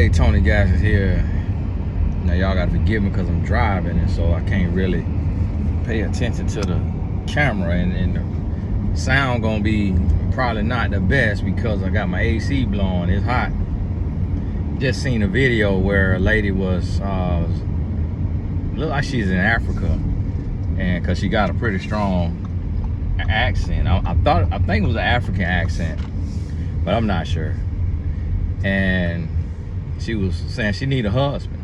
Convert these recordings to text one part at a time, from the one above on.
Hey, Tony Gas is here. Now y'all gotta forgive me because I'm driving, and so I can't really pay attention to the camera, and the sound gonna be probably not the best because I got my AC blowing. It's hot. Just seen a video where a lady was look like she's in Africa, and because she got a pretty strong accent. I think it was an African accent, but I'm not sure. And she was saying she need a husband,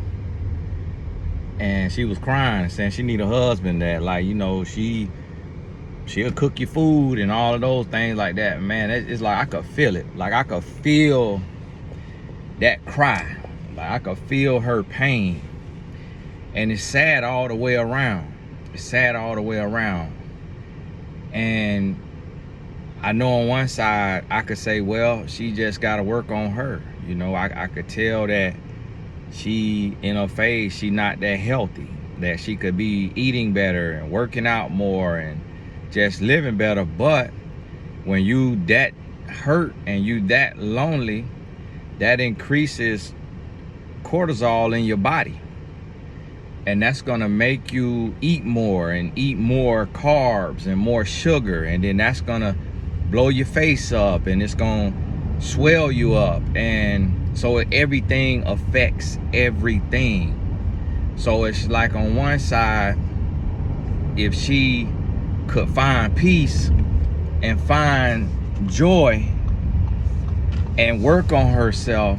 and she was crying, saying she need a husband that, like, you know, she'll cook your food and all of those things like that. Man, it's like I could feel it. Like I could feel that cry. Like I could feel her pain, and it's sad all the way around. It's sad all the way around. And I know on one side I could say, well, she just got to work on her. You know, I could tell that she, in her face, she not that healthy, that she could be eating better and working out more and just living better. But when you that hurt and you that lonely, that increases cortisol in your body. And that's gonna make you eat more and eat more carbs and more sugar. And then that's gonna blow your face up, and it's gonna swell you up. And so everything affects everything. So it's like on one side, if she could find peace and find joy and work on herself,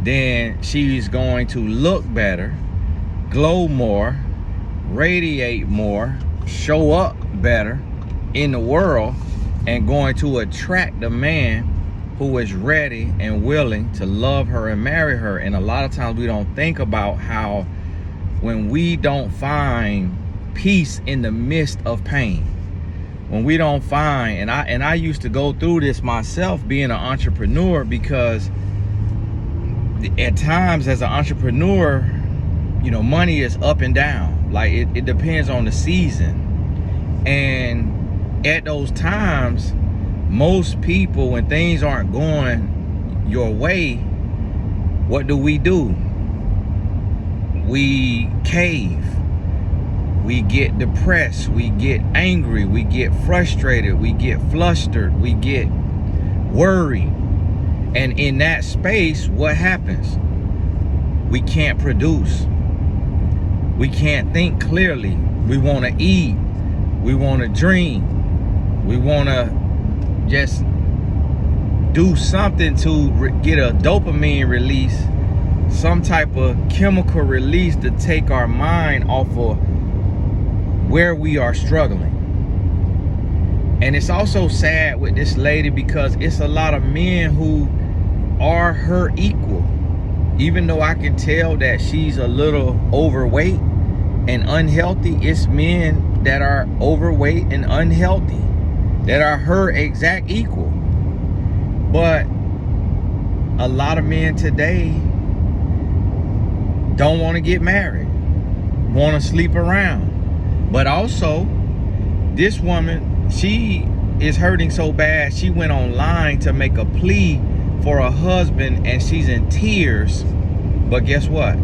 then she's going to look better, glow more, radiate more, show up better in the world, and going to attract a man who is ready and willing to love her and marry her. And a lot of times we don't think about how when we don't find peace in the midst of pain, when we don't find, and I used to go through this myself being an entrepreneur, because at times as an entrepreneur, you know, money is up and down. Like it depends on the season. And at those times, most people, when things aren't going your way, what do? We cave. We get depressed. We get angry. We get frustrated. We get flustered. We get worried. And in that space, what happens? We can't produce. We can't think clearly. We want to eat. We want to dream. We want to just do something to get a dopamine release, some type of chemical release to take our mind off of where we are struggling. And it's also sad with this lady because it's a lot of men who are her equal. Even though I can tell that she's a little overweight and unhealthy, it's men that are overweight and unhealthy that are her exact equal. But a lot of men today don't want to get married, want to sleep around. But also, this woman, she is hurting so bad, she went online to make a plea for a husband, and she's in tears. But guess what?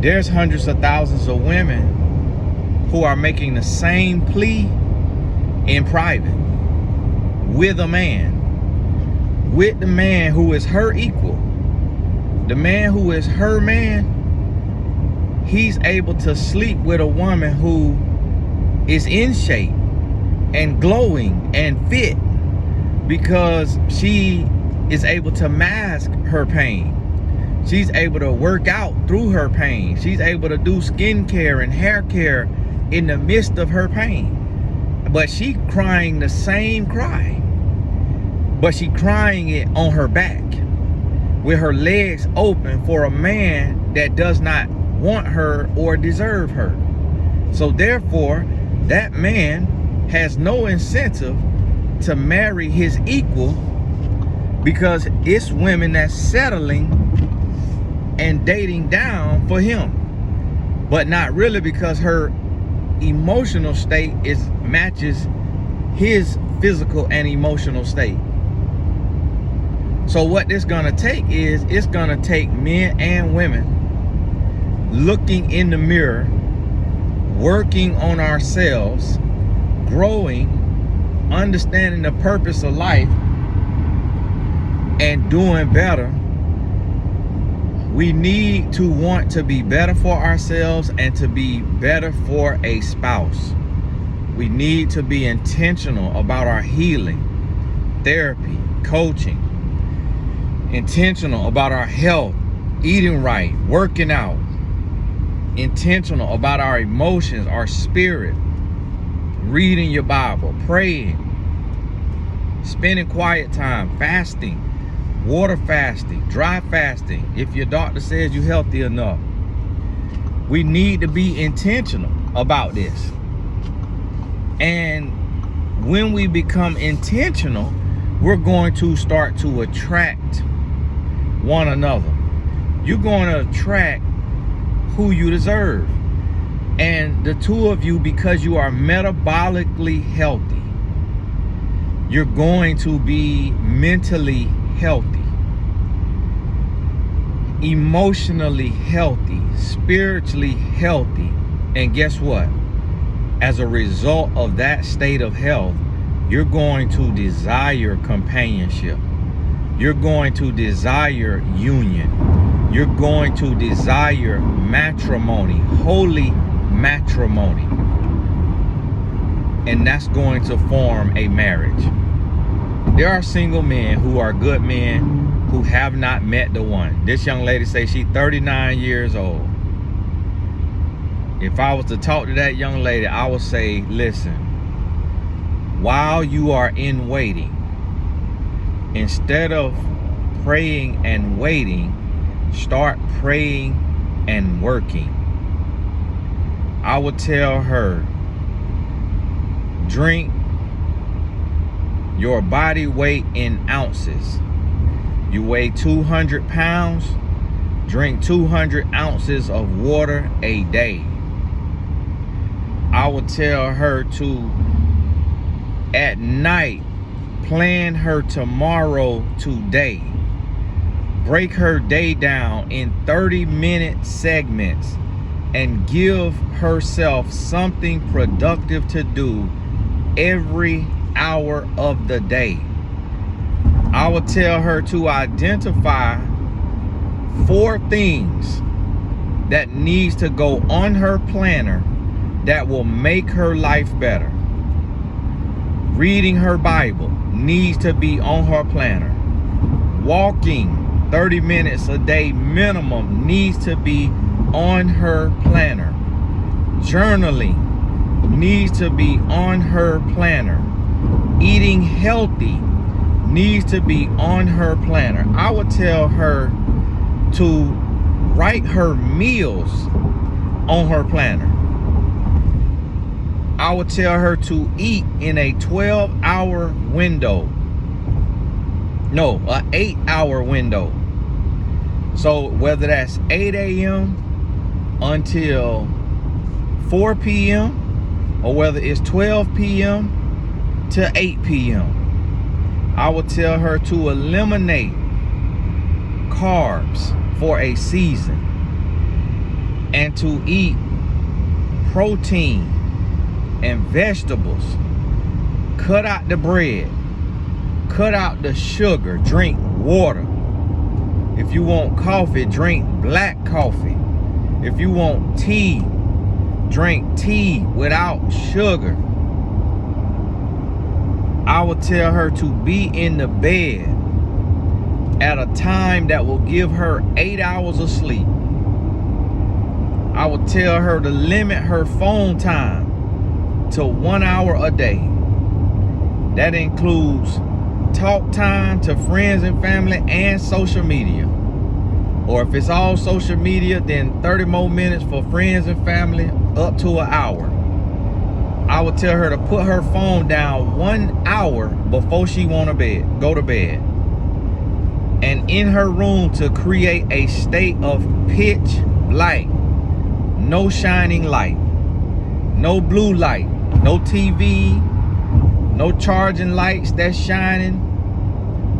There's hundreds of thousands of women who are making the same plea in private with a man, with the man who is her equal. The man who is her man, he's able to sleep with a woman who is in shape and glowing and fit, because she is able to mask her pain. She's able to work out through her pain. She's able to do skincare and hair care in the midst of her pain. But she crying the same cry, but she crying it on her back with her legs open for a man that does not want her or deserve her. So therefore, that man has no incentive to marry his equal, because it's women that's settling and dating down for him, but not really, because her emotional state matches his physical and emotional state. So what this gonna take is, it's gonna take men and women looking in the mirror, working on ourselves, growing, understanding the purpose of life, and doing better. We need to want to be better for ourselves and to be better for a spouse. We need to be intentional about our healing, therapy, coaching, intentional about our health, eating right, working out, intentional about our emotions, our spirit, reading your Bible, praying, spending quiet time, fasting, water fasting, dry fasting, if your doctor says you're healthy enough. We need to be intentional about this. And when we become intentional, we're going to start to attract one another. You're going to attract who you deserve. And the two of you, because you are metabolically healthy, you're going to be mentally healthy, emotionally healthy, spiritually healthy. And guess what? As a result of that state of health, you're going to desire companionship. You're going to desire union. You're going to desire matrimony, holy matrimony. And that's going to form a marriage. There are single men who are good men who have not met the one. This young lady says she's 39 years old. If I was to talk to that young lady, I would say, listen, while you are in waiting, instead of praying and waiting, start praying and working. I would tell her, drink your body weight in ounces. You weigh 200 pounds, drink 200 ounces of water a day. I would tell her to, at night, plan her tomorrow today. Break her day down in 30-minute segments and give herself something productive to do every hour of the day. I would tell her to identify 4 things that needs to go on her planner that will make her life better. Reading her Bible needs to be on her planner. Walking 30 minutes a day minimum needs to be on her planner. Journaling needs to be on her planner. Eating healthy needs to be on her planner. I would tell her to write her meals on her planner. I would tell her to eat in a 12-hour window. No, an 8-hour window. So whether that's 8 a.m. until 4 p.m. or whether it's 12 p.m. to 8 p.m. I would tell her to eliminate carbs for a season and to eat protein and vegetables. Cut out the bread, cut out the sugar, drink water. If you want coffee, drink black coffee. If you want tea, drink tea without sugar. I would tell her to be in the bed at a time that will give her 8 hours of sleep. I would tell her to limit her phone time to 1 hour a day. That includes talk time to friends and family and social media. Or if it's all social media, then 30 more minutes for friends and family, up to an hour. I would tell her to put her phone down 1 hour before she go to bed. And in her room to create a state of pitch black. No shining light, no blue light, no TV, no charging lights that's shining,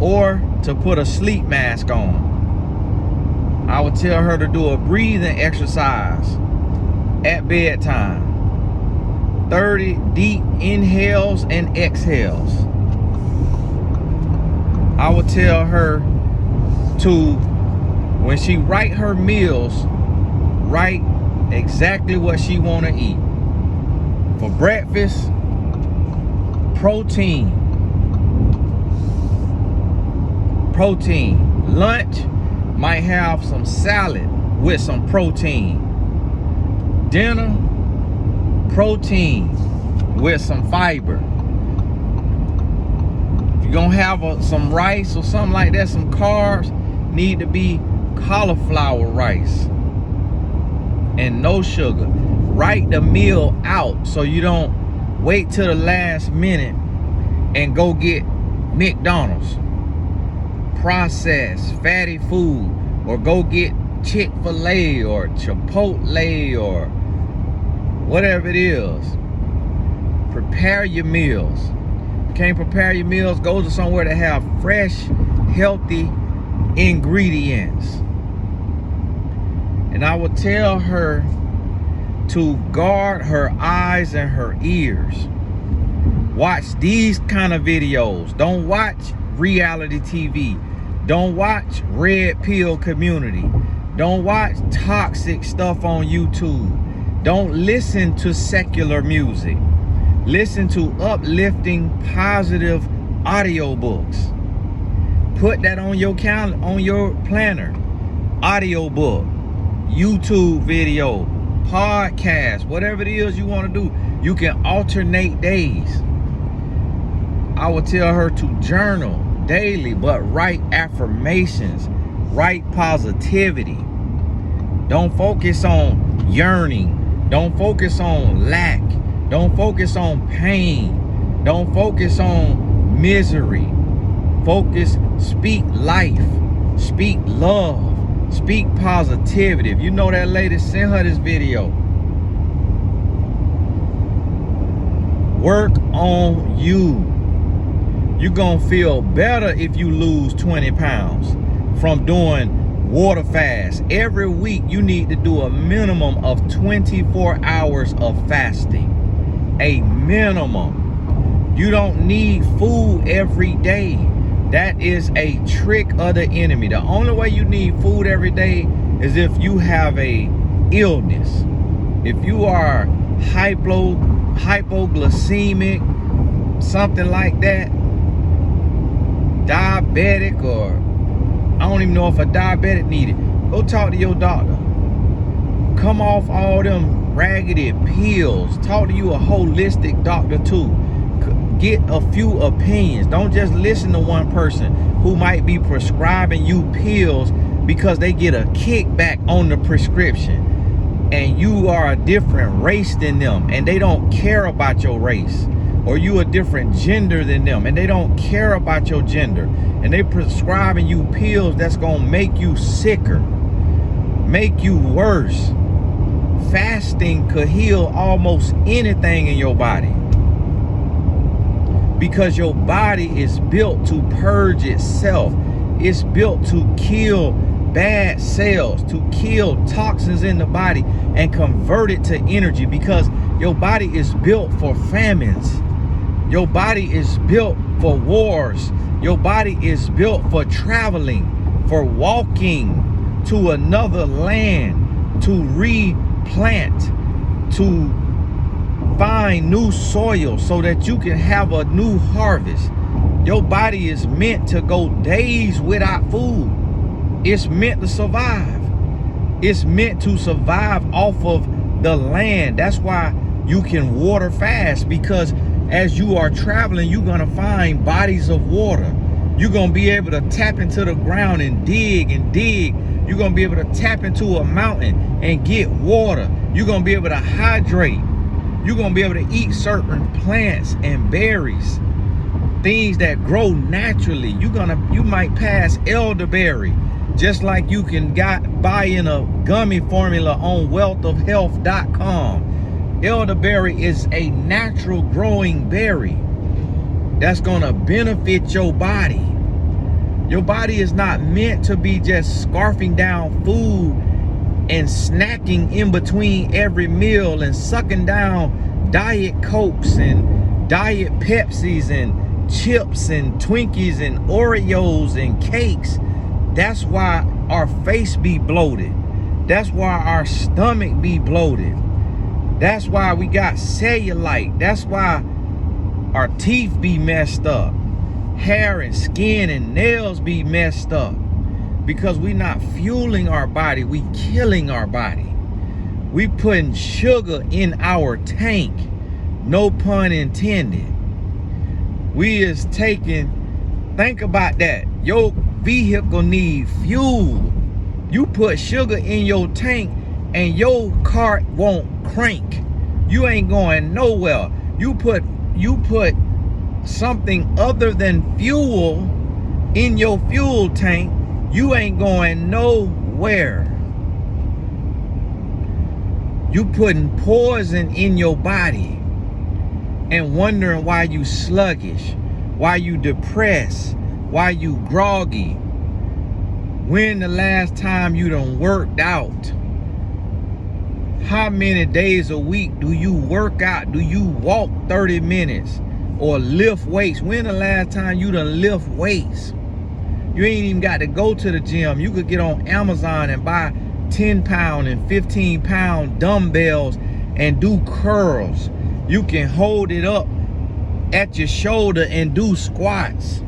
or to put a sleep mask on. I would tell her to do a breathing exercise at bedtime. 30 deep inhales and exhales. I would tell her to, when she write her meals, write exactly what she want to eat. For breakfast, protein. Lunch might have some salad with some protein. Dinner, protein with some fiber. If you're gonna have some rice or something like that, some carbs, need to be cauliflower rice and no sugar. Write the meal out so you don't wait till the last minute and go get McDonald's, processed fatty food, or go get Chick-fil-A or Chipotle or whatever it is. Prepare your meals. If you can't prepare your meals, go to somewhere that have fresh, healthy ingredients. And I would tell her to guard her eyes and her ears. Watch these kind of videos. Don't watch reality TV. Don't watch red pill community. Don't watch toxic stuff on YouTube. Don't listen to secular music. Listen to uplifting, positive audiobooks. Put that on your calendar, on your planner. Audiobook, YouTube video, podcast, whatever it is you want to do. You can alternate days. I would tell her to journal daily, but write affirmations, write positivity. Don't focus on yearning. Don't focus on lack. Don't focus on pain. Don't focus on misery. Focus, speak life, speak love, speak positivity. If you know that lady, send her this video. Work on you. You're gonna feel better if you lose 20 pounds from doing water fast. Every week you need to do a minimum of 24 hours of fasting. A minimum. You don't need food every day. That is a trick of the enemy. The only way you need food every day is if you have a illness. If you are hypoglycemic, something like that, diabetic, or I don't even know if a diabetic need it. Go talk to your doctor. Come off all them raggedy pills. Talk to you a holistic doctor too. Get a few opinions. Don't just listen to one person who might be prescribing you pills because they get a kickback on the prescription, and you are a different race than them and they don't care about your race, or you a different gender than them and they don't care about your gender, and they prescribing you pills that's gonna make you sicker, make you worse. Fasting could heal almost anything in your body, because your body is built to purge itself. It's built to kill bad cells, to kill toxins in the body and convert it to energy, because your body is built for famines. Your body is built for wars. Your body is built for traveling, for walking to another land, to replant, to find new soil so that you can have a new harvest. Your body is meant to go days without food. It's meant to survive. It's meant to survive off of the land. That's why you can water fast, because as you are traveling, you're gonna find bodies of water. You're gonna be able to tap into the ground and dig and dig. You're gonna be able to tap into a mountain and get water. You're gonna be able to hydrate. You're gonna be able to eat certain plants and berries, things that grow naturally. You might pass elderberry, just like you can buy in a gummy formula on wealthofhealth.com. Elderberry is a natural growing berry that's gonna benefit your body. Your body is not meant to be just scarfing down food and snacking in between every meal and sucking down Diet Cokes and Diet Pepsis and chips and Twinkies and Oreos and cakes. That's why our face be bloated. That's why our stomach be bloated. That's why we got cellulite. That's why our teeth be messed up. Hair and skin and nails be messed up. Because we not fueling our body, we killing our body. We putting sugar in our tank, no pun intended. We is taking, think about that. Your vehicle need fuel. You put sugar in your tank and your car won't crank. You ain't going nowhere. You put something other than fuel in your fuel tank, you ain't going nowhere. You putting poison in your body and wondering why you sluggish, why you depressed, why you groggy. When the last time you done worked out? How many days a week do you work out? Do you walk 30 minutes or lift weights? When the last time you done lift weights? You ain't even got to go to the gym. You could get on Amazon and buy 10-pound and 15-pound dumbbells and do curls. You can hold it up at your shoulder and do squats.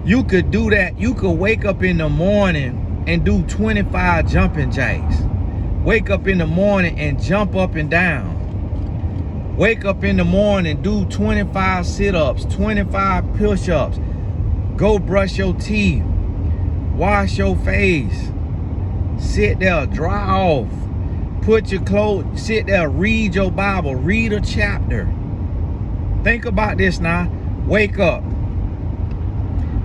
You could do that. You could wake up in the morning and do 25 jumping jacks. Wake up in the morning and jump up and down. Wake up in the morning, do 25 sit-ups, 25 push-ups. Go brush your teeth, wash your face, sit there, dry off, put your clothes, sit there, read your Bible, read a chapter. Think about this now. Wake up,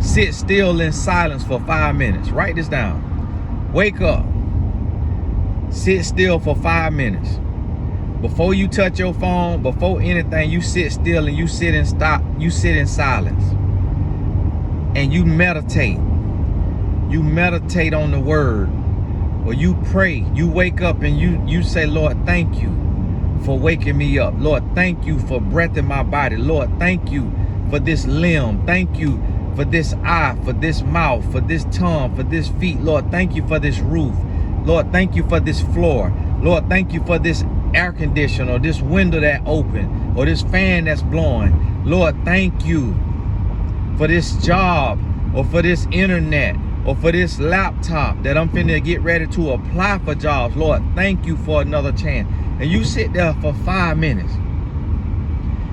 sit still in silence for 5 minutes. Write this down. Wake up, sit still for 5 minutes. Before you touch your phone, before anything, you sit still and you sit in silence. And you meditate. You meditate on the word. Or you pray. You wake up and you say, Lord, thank you for waking me up. Lord, thank you for breath in my body. Lord, thank you for this limb. Thank you for this eye, for this mouth, for this tongue, for this feet. Lord, thank you for this roof. Lord, thank you for this floor. Lord, thank you for this air conditioner or this window that open or this fan that's blowing. Lord, thank you for this job or for this internet or for this laptop that I'm finna get ready to apply for jobs. Lord, thank you for another chance. And you sit there for 5 minutes.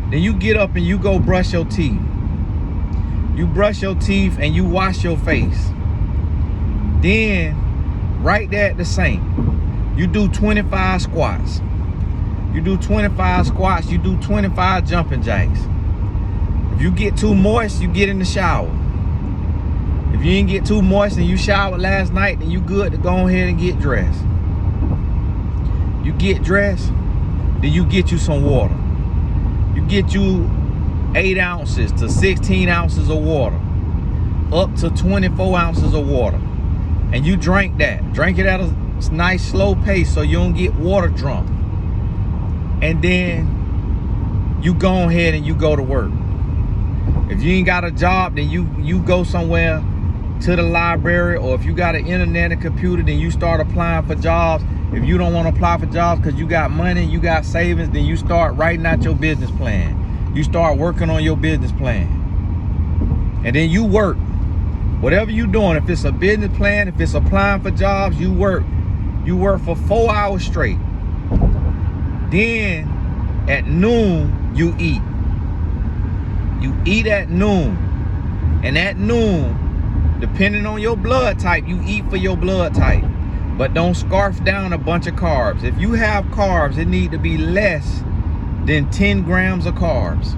Then you get up and you go brush your teeth. You brush your teeth and you wash your face. Then, right there at the sink, you do 25 squats. You do 25 squats, you do 25 jumping jacks. If you get too moist, you get in the shower. If you didn't get too moist and you showered last night, then you good to go ahead and get dressed. You get dressed, then you get you some water. You get you 8 ounces to 16 ounces of water, up to 24 ounces of water. And you drink that. Drink it at a nice slow pace so you don't get water drunk. And then you go ahead and you go to work. If you ain't got a job, then you go somewhere to the library, or if you got an internet and computer, then you start applying for jobs. If you don't want to apply for jobs because you got money, you got savings, then you start writing out your business plan. You start working on your business plan. And then you work. Whatever you doing, if it's a business plan, if it's applying for jobs, you work. You work for 4 hours straight. Then at noon, you eat. You eat at noon. And at noon, depending on your blood type, you eat for your blood type. But don't scarf down a bunch of carbs. If you have carbs, it need to be less than 10 grams of carbs,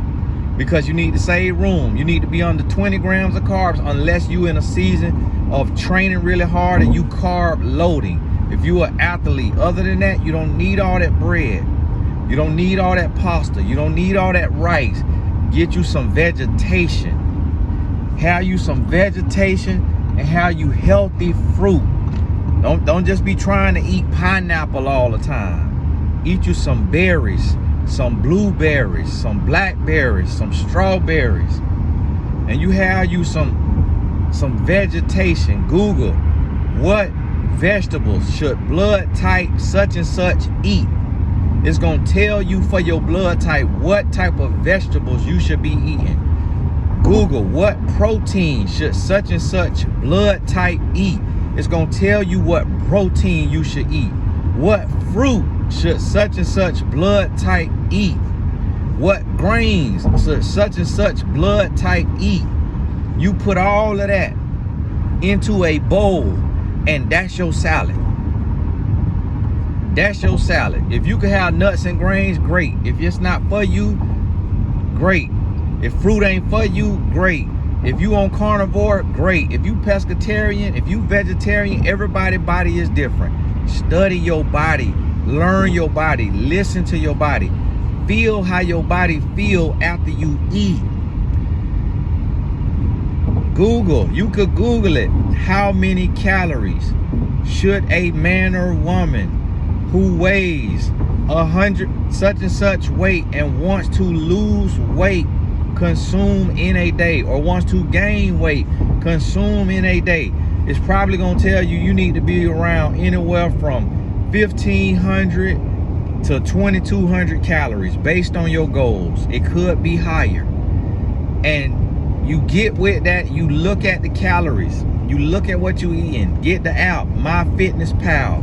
because you need to save room. You need to be under 20 grams of carbs unless you in a season of training really hard and you carb loading. If you an athlete, other than that, you don't need all that bread. You don't need all that pasta. You don't need all that rice. Get you some vegetation. Have you some vegetation, and have you healthy fruit. Don't just be trying to eat pineapple all the time. Eat you some berries, some blueberries, some blackberries, some strawberries. And you have you some vegetation. Google what vegetables should blood type such and such eat. It's gonna tell you for your blood type what type of vegetables you should be eating. Google what protein should such and such blood type eat. It's gonna tell you what protein you should eat. What fruit should such and such blood type eat. What grains should such and such blood type eat. You put all of that into a bowl, and that's your salad. That's your salad. If you can have nuts and grains, great. If it's not for you, great. If fruit ain't for you, great. If you on carnivore, great. If you pescatarian, if you vegetarian, everybody's body is different. Study your body, learn your body, listen to your body. Feel how your body feel after you eat. Google, you could Google it. How many calories should a man or woman who weighs 100 such and such weight and wants to lose weight consume in a day, or wants to gain weight consume in a day? It's probably gonna tell you you need to be around anywhere from 1,500 to 2,200 calories based on your goals. It could be higher. And you get with that, you look at the calories, you look at what you eating. Get the app MyFitnessPal.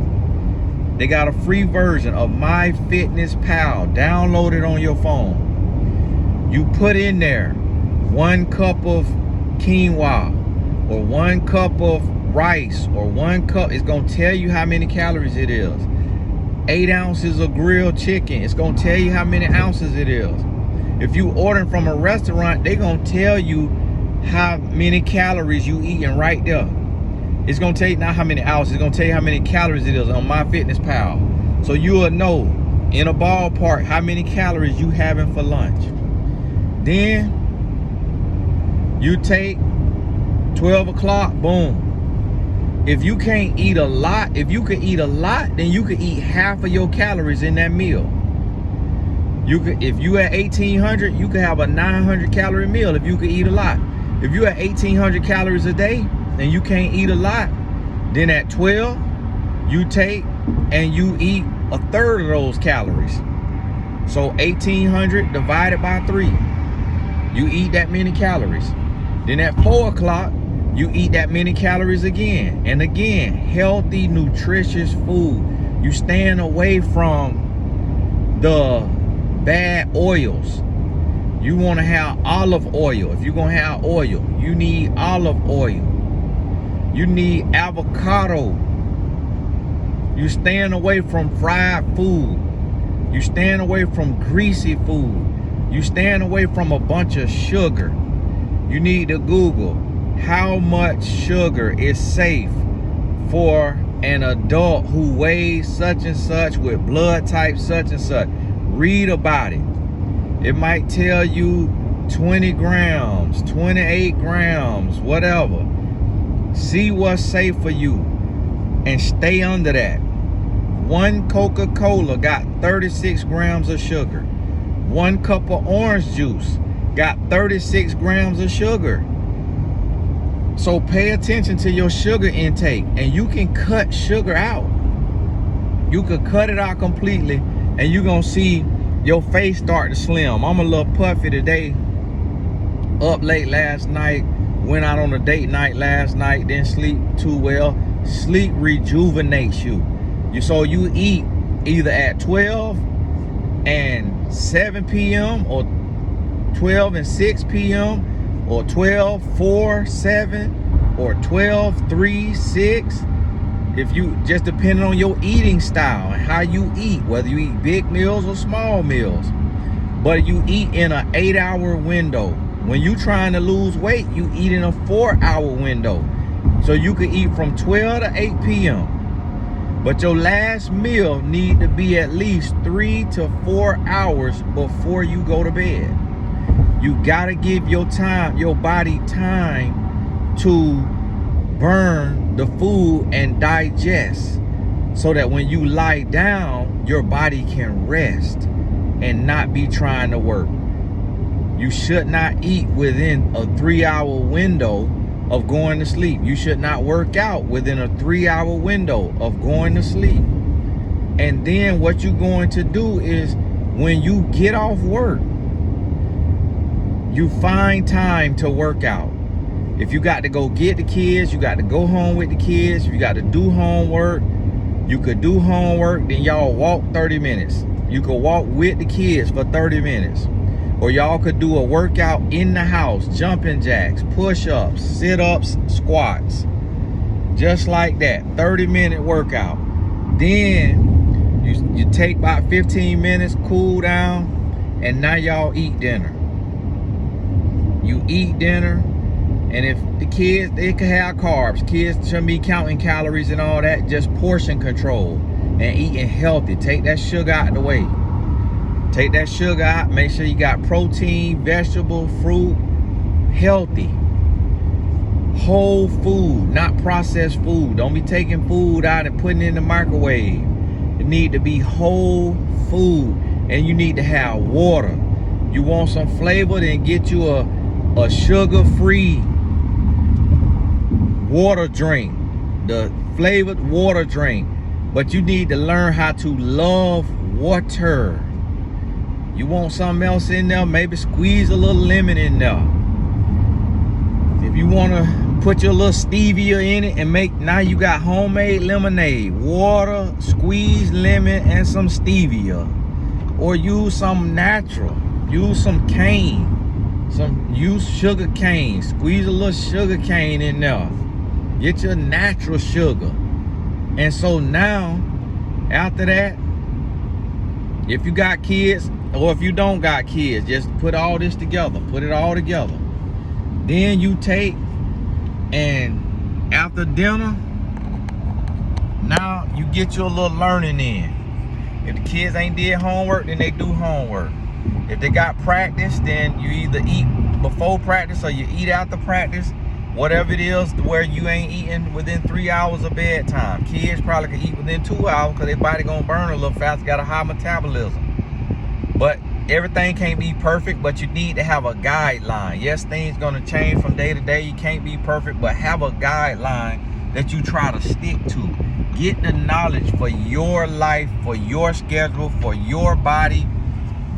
They got a free version of MyFitnessPal. Download it on your phone. You put in there 1 cup of quinoa, or 1 cup of rice, or 1 cup. It's gonna tell you how many calories it is. 8 ounces of grilled chicken. It's gonna tell you how many ounces it is. If you ordering from a restaurant, they gonna tell you how many calories you eating right there. It's gonna tell you not how many ounces. It's gonna tell you how many calories it is on MyFitnessPal. So you will know in a ballpark how many calories you having for lunch. Then you take 12 o'clock, boom. If you can't eat a lot, if you could eat a lot, then you could eat half of your calories in that meal. You could, if you at 1,800, you could have a 900 calorie meal if you could eat a lot. If you at 1,800 calories a day and you can't eat a lot, then at 12, you take and you eat a third of those calories. So 1,800 divided by 3. You eat that many calories. Then at 4 o'clock, you eat that many calories again. And again, healthy, nutritious food. You staying away from the bad oils. You want to have olive oil. If you're going to have oil, you need olive oil. You need avocado. You staying away from fried food. You staying away from greasy food. You staying away from a bunch of sugar. You need to Google how much sugar is safe for an adult who weighs such and such with blood type such and such. Read about it. It might tell you 20 grams, 28 grams, whatever. See what's safe for you and stay under that. 1 Coca-Cola got 36 grams of sugar. 1 cup of orange juice got 36 grams of sugar. So pay attention to your sugar intake, and you can cut sugar out. You could cut it out completely, and you're gonna see your face start to slim. I'm a little puffy today. Up late last night, went out on a date night last night, didn't sleep too well. Sleep rejuvenates you. So you eat either at 12 and 7 p.m. or 12 and 6 p.m. or 12, 4, 7 or 12, 3, 6. If you just depending on your eating style and how you eat, whether you eat big meals or small meals, but you eat in an 8-hour window. When you trying to lose weight, you eat in a 4-hour window. So you could eat from 12 to 8 p.m. But your last meal need to be at least 3 to 4 hours before you go to bed. You gotta give your body time to burn the food and digest, so that when you lie down, your body can rest and not be trying to work. You should not eat within a 3-hour window of going to sleep. You should not work out within a 3-hour window of going to sleep. And then what you're going to do is, when you get off work, you find time to work out. If you got to go get the kids, you got to go home with the kids. You got to do homework. You could do homework, then y'all walk 30 minutes. You could walk with the kids for 30 minutes. Or y'all could do a workout in the house, jumping jacks, push-ups, sit-ups, squats. Just like that, 30-minute workout. Then you take about 15 minutes, cool down, and now y'all eat dinner. You eat dinner, and if the kids, they can have carbs. Kids shouldn't be counting calories and all that. Just portion control and eating healthy. Take that sugar out of the way. Take that sugar out. Make sure you got protein, vegetable, fruit, healthy. Whole food, not processed food. Don't be taking food out and putting it in the microwave. It need to be whole food. And you need to have water. You want some flavor, then get you a sugar-free water drink, the flavored water drink. But you need to learn how to love water. You want something else in there, maybe squeeze a little lemon in there. If you want to put your little stevia in it and make, now you got homemade lemonade, water, squeeze lemon, and some stevia. Or use some natural, use some cane, use sugar cane, squeeze a little sugar cane in there. Get your natural sugar. And so now, after that, if you got kids, or if you don't got kids, just put all this together. Put it all together. Then you take, and after dinner, now you get your little learning in. If the kids ain't did homework, then they do homework. If they got practice, then you either eat before practice or you eat after practice. Whatever it is, where you ain't eating within 3 hours of bedtime. Kids probably can eat within 2 hours because their body gonna burn a little fast, got a high metabolism. But everything can't be perfect, but you need to have a guideline. Yes, things gonna change from day to day. You can't be perfect, but have a guideline that you try to stick to. Get the knowledge for your life, for your schedule, for your body.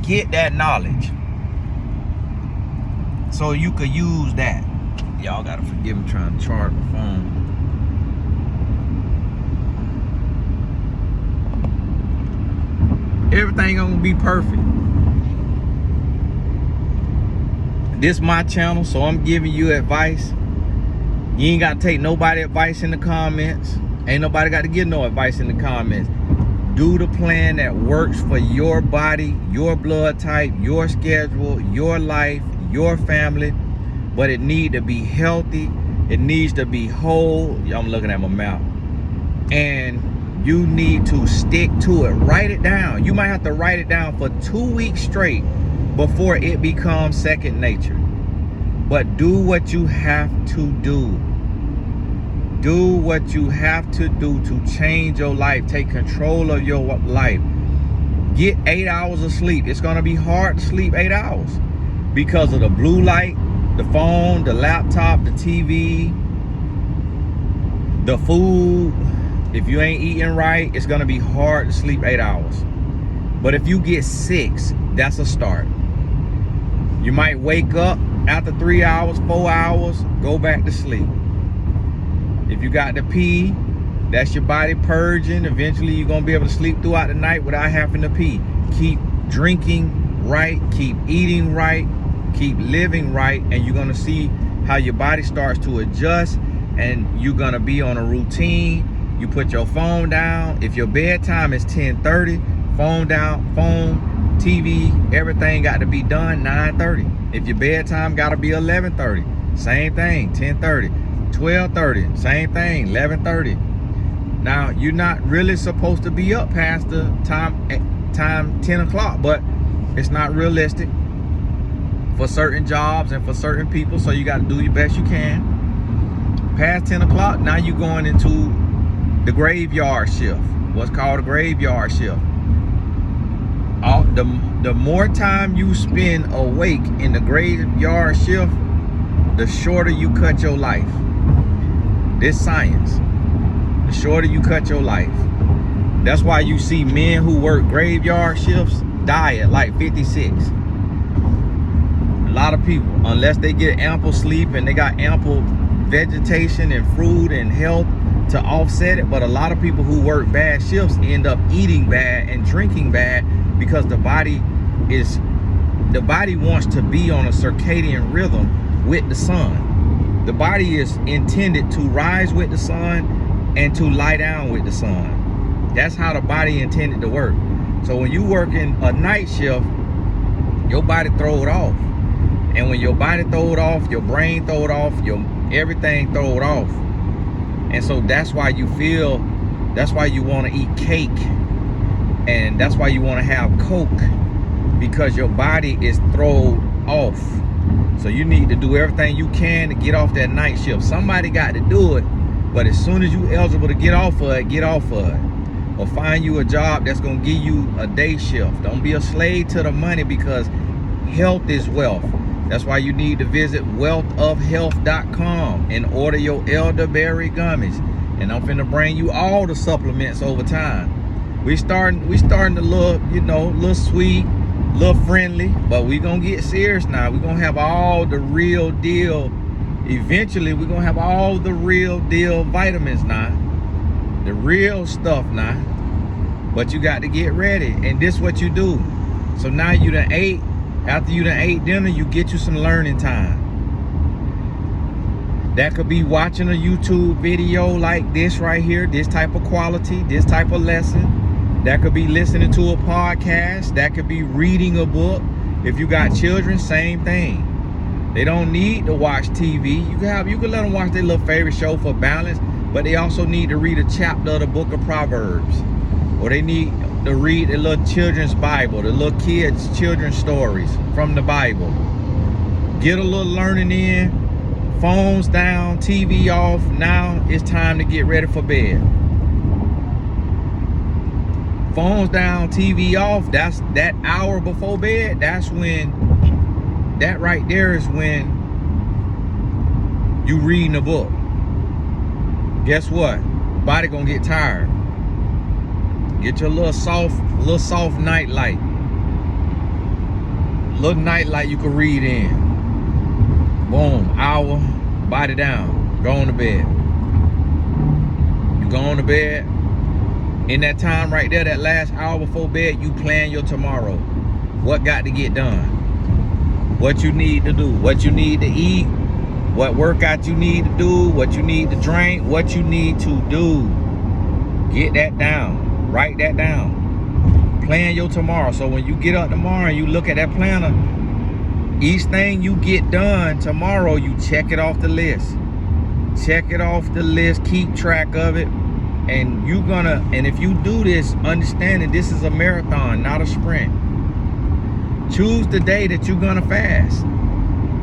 Get that knowledge so you could use that. Y'all gotta forgive me trying to charge my phone. Everything gonna be perfect. This is my channel, so I'm giving you advice. You ain't gotta take nobody advice in the comments. Ain't nobody got to give no advice in the comments. Do the plan that works for your body, your blood type, your schedule, your life, your family. But it need to be healthy. It needs to be whole. I'm looking at my mouth. And you need to stick to it. Write it down. You might have to write it down for 2 weeks straight before it becomes second nature. But do what you have to do. Do what you have to do to change your life. Take control of your life. Get 8 hours of sleep. It's going to be hard to sleep 8 hours because of the blue light, the phone, the laptop, the TV, the food. If you ain't eating right, it's going to be hard to sleep 8 hours. But if you get 6, that's a start. You might wake up after 3 hours, 4 hours, go back to sleep. If you got to pee, that's your body purging. Eventually, you're going to be able to sleep throughout the night without having to pee. Keep drinking right, keep eating right, keep living right, and you're going to see how your body starts to adjust, and you're going to be on a routine. You put your phone down. If your bedtime is 10:30, phone down, phone, TV, everything got to be done 9:30. If your bedtime got to be 11:30, same thing, 10:30. 12:30, same thing, 11:30. Now, you're not really supposed to be up past the time 10 o'clock, but it's not realistic. for certain jobs and for certain people, so you got to do your best you can. Past 10 o'clock, now you're going into the graveyard shift, what's called a graveyard shift. The more time you spend awake in the graveyard shift, the shorter you cut your life. This science. The shorter you cut your life. That's why you see men who work graveyard shifts die at like 56. A lot of people, unless they get ample sleep and they got ample vegetation and fruit and health to offset it. But a lot of people who work bad shifts end up eating bad and drinking bad, because the body wants to be on a circadian rhythm with the sun. The body is intended to rise with the sun and to lie down with the sun. That's how the body intended to work. So when you working a night shift, your body throw it off. And when your body throw it off, your brain throw it off, your everything throw it off. And so that's why you want to eat cake, and that's why you want to have Coke, because your body is thrown off. So you need to do everything you can to get off that night shift. Somebody got to do it, but as soon as you eligible to get off of it, get off of it. Or find you a job that's going to give you a day shift. Don't be a slave to the money, because health is wealth. That's why you need to visit wealthofhealth.com and order your elderberry gummies. And I'm finna bring you all the supplements over time. We starting to look, little sweet, little friendly, but we gonna get serious now. We gonna have all the real deal. Eventually, we gonna have all the real deal vitamins now. The real stuff now. But you got to get ready, and this is what you do. So now you done ate. After you done ate dinner, you get you some learning time. That could be watching a YouTube video like this right here, this type of quality, this type of lesson. That could be listening to a podcast. That could be reading a book. If you got children, same thing. They don't need to watch TV. You can let them watch their little favorite show for balance, but they also need to read a chapter of the book of Proverbs. Or they need to read the little children's Bible, the little kids' children's stories from the Bible. Get a little learning in. Phones down, TV off. Now it's time to get ready for bed. Phones down, TV off. That's that hour before bed. That right there is when you reading a book. Guess what? Body gonna get tired. Get your little soft night light. Little night light you can read in. Boom, hour, body down. Go on to bed. You go on to bed. In that time right there, that last hour before bed, you plan your tomorrow. What got to get done? What you need to do? What you need to eat? What workout you need to do? What you need to drink? What you need to do? Get that down. Write that down. Plan your tomorrow. So when you get up tomorrow and you look at that planner, each thing you get done tomorrow, you check it off the list. Check it off the list. Keep track of it. And if you do this, understanding this is a marathon, not a sprint. Choose the day that you're gonna fast.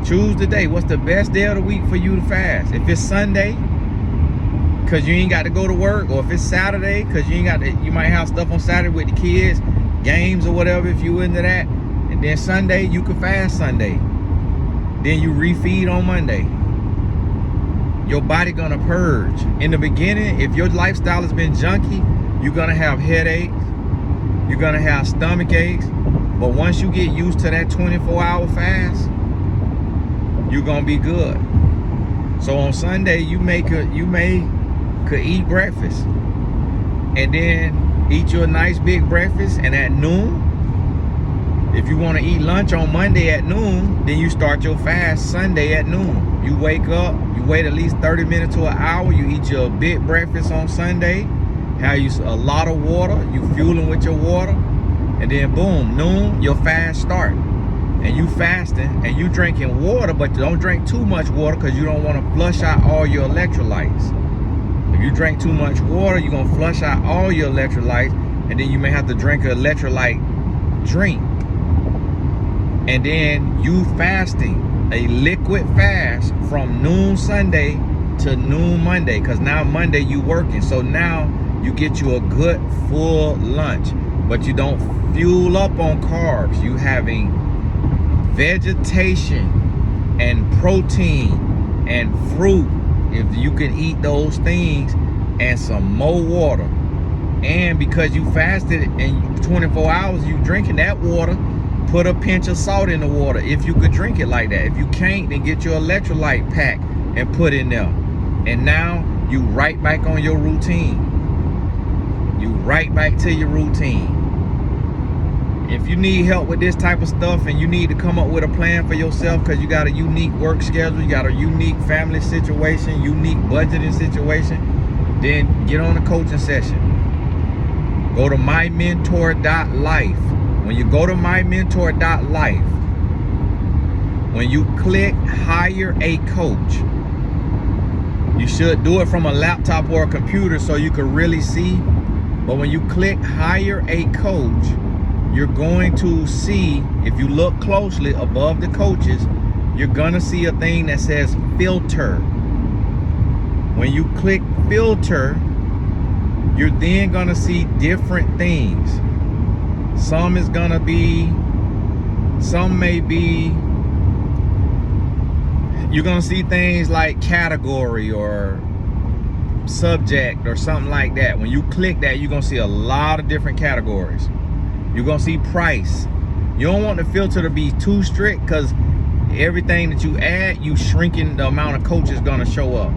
Choose the day. What's the best day of the week for you to fast? If it's Sunday, because you ain't got to go to work, or if it's Saturday, because you might have stuff on Saturday with the kids, games or whatever, if you into that. And then Sunday, you can fast Sunday. Then you refeed on Monday. Your body gonna purge. In the beginning, if your lifestyle has been junky, you're gonna have headaches, you're gonna have stomach aches. But once you get used to that 24-hour fast, you're gonna be good. So on Sunday, you could eat breakfast, and then eat you a nice big breakfast. And at noon, if you want to eat lunch on Monday at noon, then you start your fast Sunday at noon. You wake up, you wait at least 30 minutes to an hour, you eat your big breakfast on Sunday, have you a lot of water, you fueling with your water, and then boom, noon, your fast start. And you fasting and you drinking water, but don't drink too much water, because you don't want to flush out all your electrolytes. If you drink too much water, you're gonna flush out all your electrolytes, and then you may have to drink an electrolyte drink. and then you fasting a liquid fast from noon Sunday to noon Monday, because now Monday you working. So now you get you a good full lunch, but you don't fuel up on carbs. You having vegetation and protein and fruit, if you can eat those things, and some more water. And because you fasted in 24 hours, you drinking that water, put a pinch of salt in the water if you could drink it like that. If you can't, then get your electrolyte pack and put in there. And now you right back on your routine. You right back to your routine. If you need help with this type of stuff and you need to come up with a plan for yourself because you got a unique work schedule, you got a unique family situation, unique budgeting situation, then get on a coaching session. Go to mymentor.life. When you go to mymentor.life, when you click hire a coach, you should do it from a laptop or a computer so you can really see. But when you click hire a coach, you're going to see, if you look closely above the coaches, you're gonna see a thing that says filter. When you click filter, you're then gonna see different things. Some may be, you're gonna see things like category or subject or something like that. When you click that, you're gonna see a lot of different categories. You're gonna see price. You don't want the filter to be too strict, because everything that you add, you shrinking the amount of coaches gonna show up.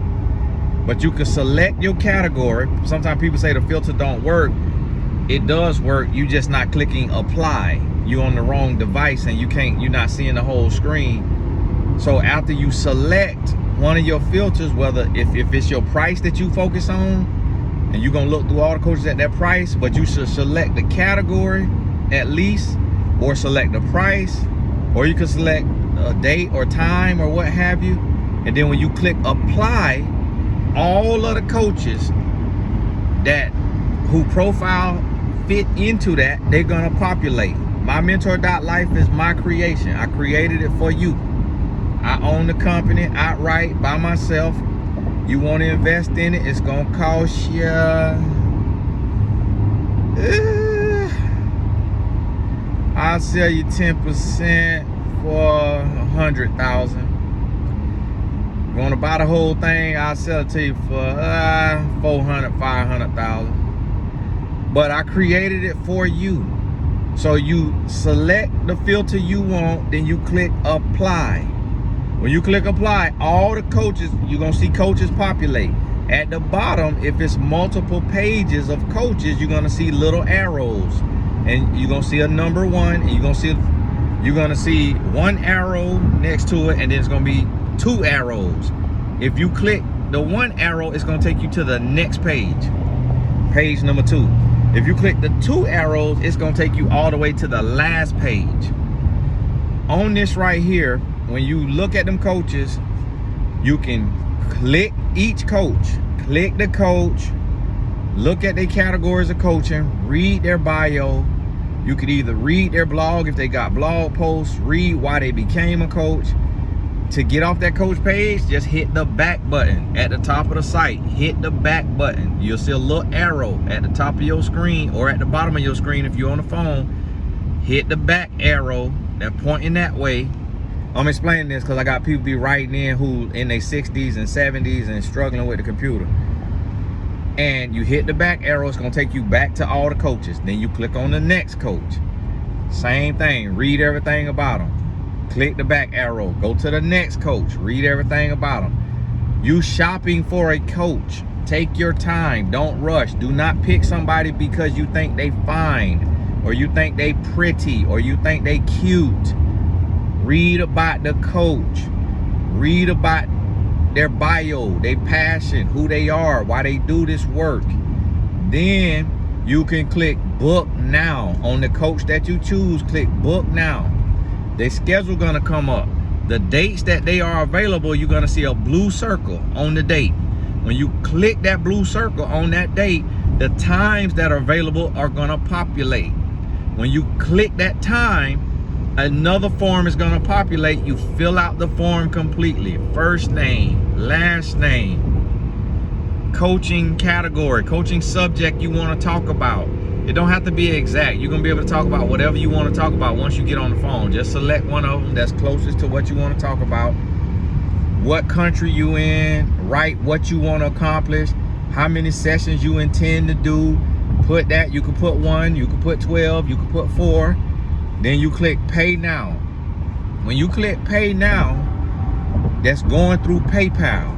But you can select your category. Sometimes people say the filter don't work. It does work. You just not clicking apply. You on the wrong device and you're not seeing the whole screen. So after you select one of your filters, whether if it's your price that you focus on, and you're gonna look through all the coaches at that price, but you should select the category at least, or select the price, or you can select a date or time or what have you. And then when you click apply, all of the coaches who profile fit into that, they're gonna populate. MyMentor.life is my creation. I created it for you. I own the company outright by myself. You want to invest in it, it's gonna cost you I'll sell you 10% for 100,000. You want to buy the whole thing, I'll sell it to you for 400, 500,000. But I created it for you. So you select the filter you want, then you click apply. When you click apply, all the coaches, you're gonna see coaches populate. At the bottom, if it's multiple pages of coaches, you're gonna see little arrows. And you're gonna see a number 1, and you're gonna see 1 arrow next to it, and then it's gonna be 2 arrows. If you click the 1 arrow, it's gonna take you to the next page, page number 2. If you click the 2 arrows, it's gonna take you all the way to the last page. On this right here, when you look at them coaches, you can click each coach, click the coach, look at their categories of coaching, read their bio. You could either read their blog if they got blog posts, read why they became a coach. To get off that coach page, just hit the back button at the top of the site. Hit the back button. You'll see a little arrow at the top of your screen or at the bottom of your screen if you're on the phone. Hit the back arrow, they're pointing that way. I'm explaining this because I got people be writing in who in their 60s and 70s and struggling with the computer. And you hit the back arrow, it's gonna take you back to all the coaches. Then you click on the next coach. Same thing, read everything about them. Click the back arrow, go to the next coach, read everything about them. You shopping for a coach, take your time, don't rush. Do not pick somebody because you think they fine, or you think they pretty, or you think they cute. Read about the coach, read about their bio, their passion, who they are, why they do this work. Then you can click book now. On the coach that you choose, click book now. Their schedule gonna come up. The dates that they are available, you're gonna see a blue circle on the date. When you click that blue circle on that date, the times that are available are gonna populate. When you click that time, Another form is going to populate. You fill out the form completely. First name, last name, coaching category, coaching subject you want to talk about. It don't have to be exact. You're going to be able to talk about whatever you want to talk about once you get on the phone. Just select one of them that's closest to what you want to talk about. What country you in, write what you want to accomplish, how many sessions you intend to do. Put that. You could put 1, you could put 12, you could put 4. Then you click pay now. When you click pay now, that's going through PayPal.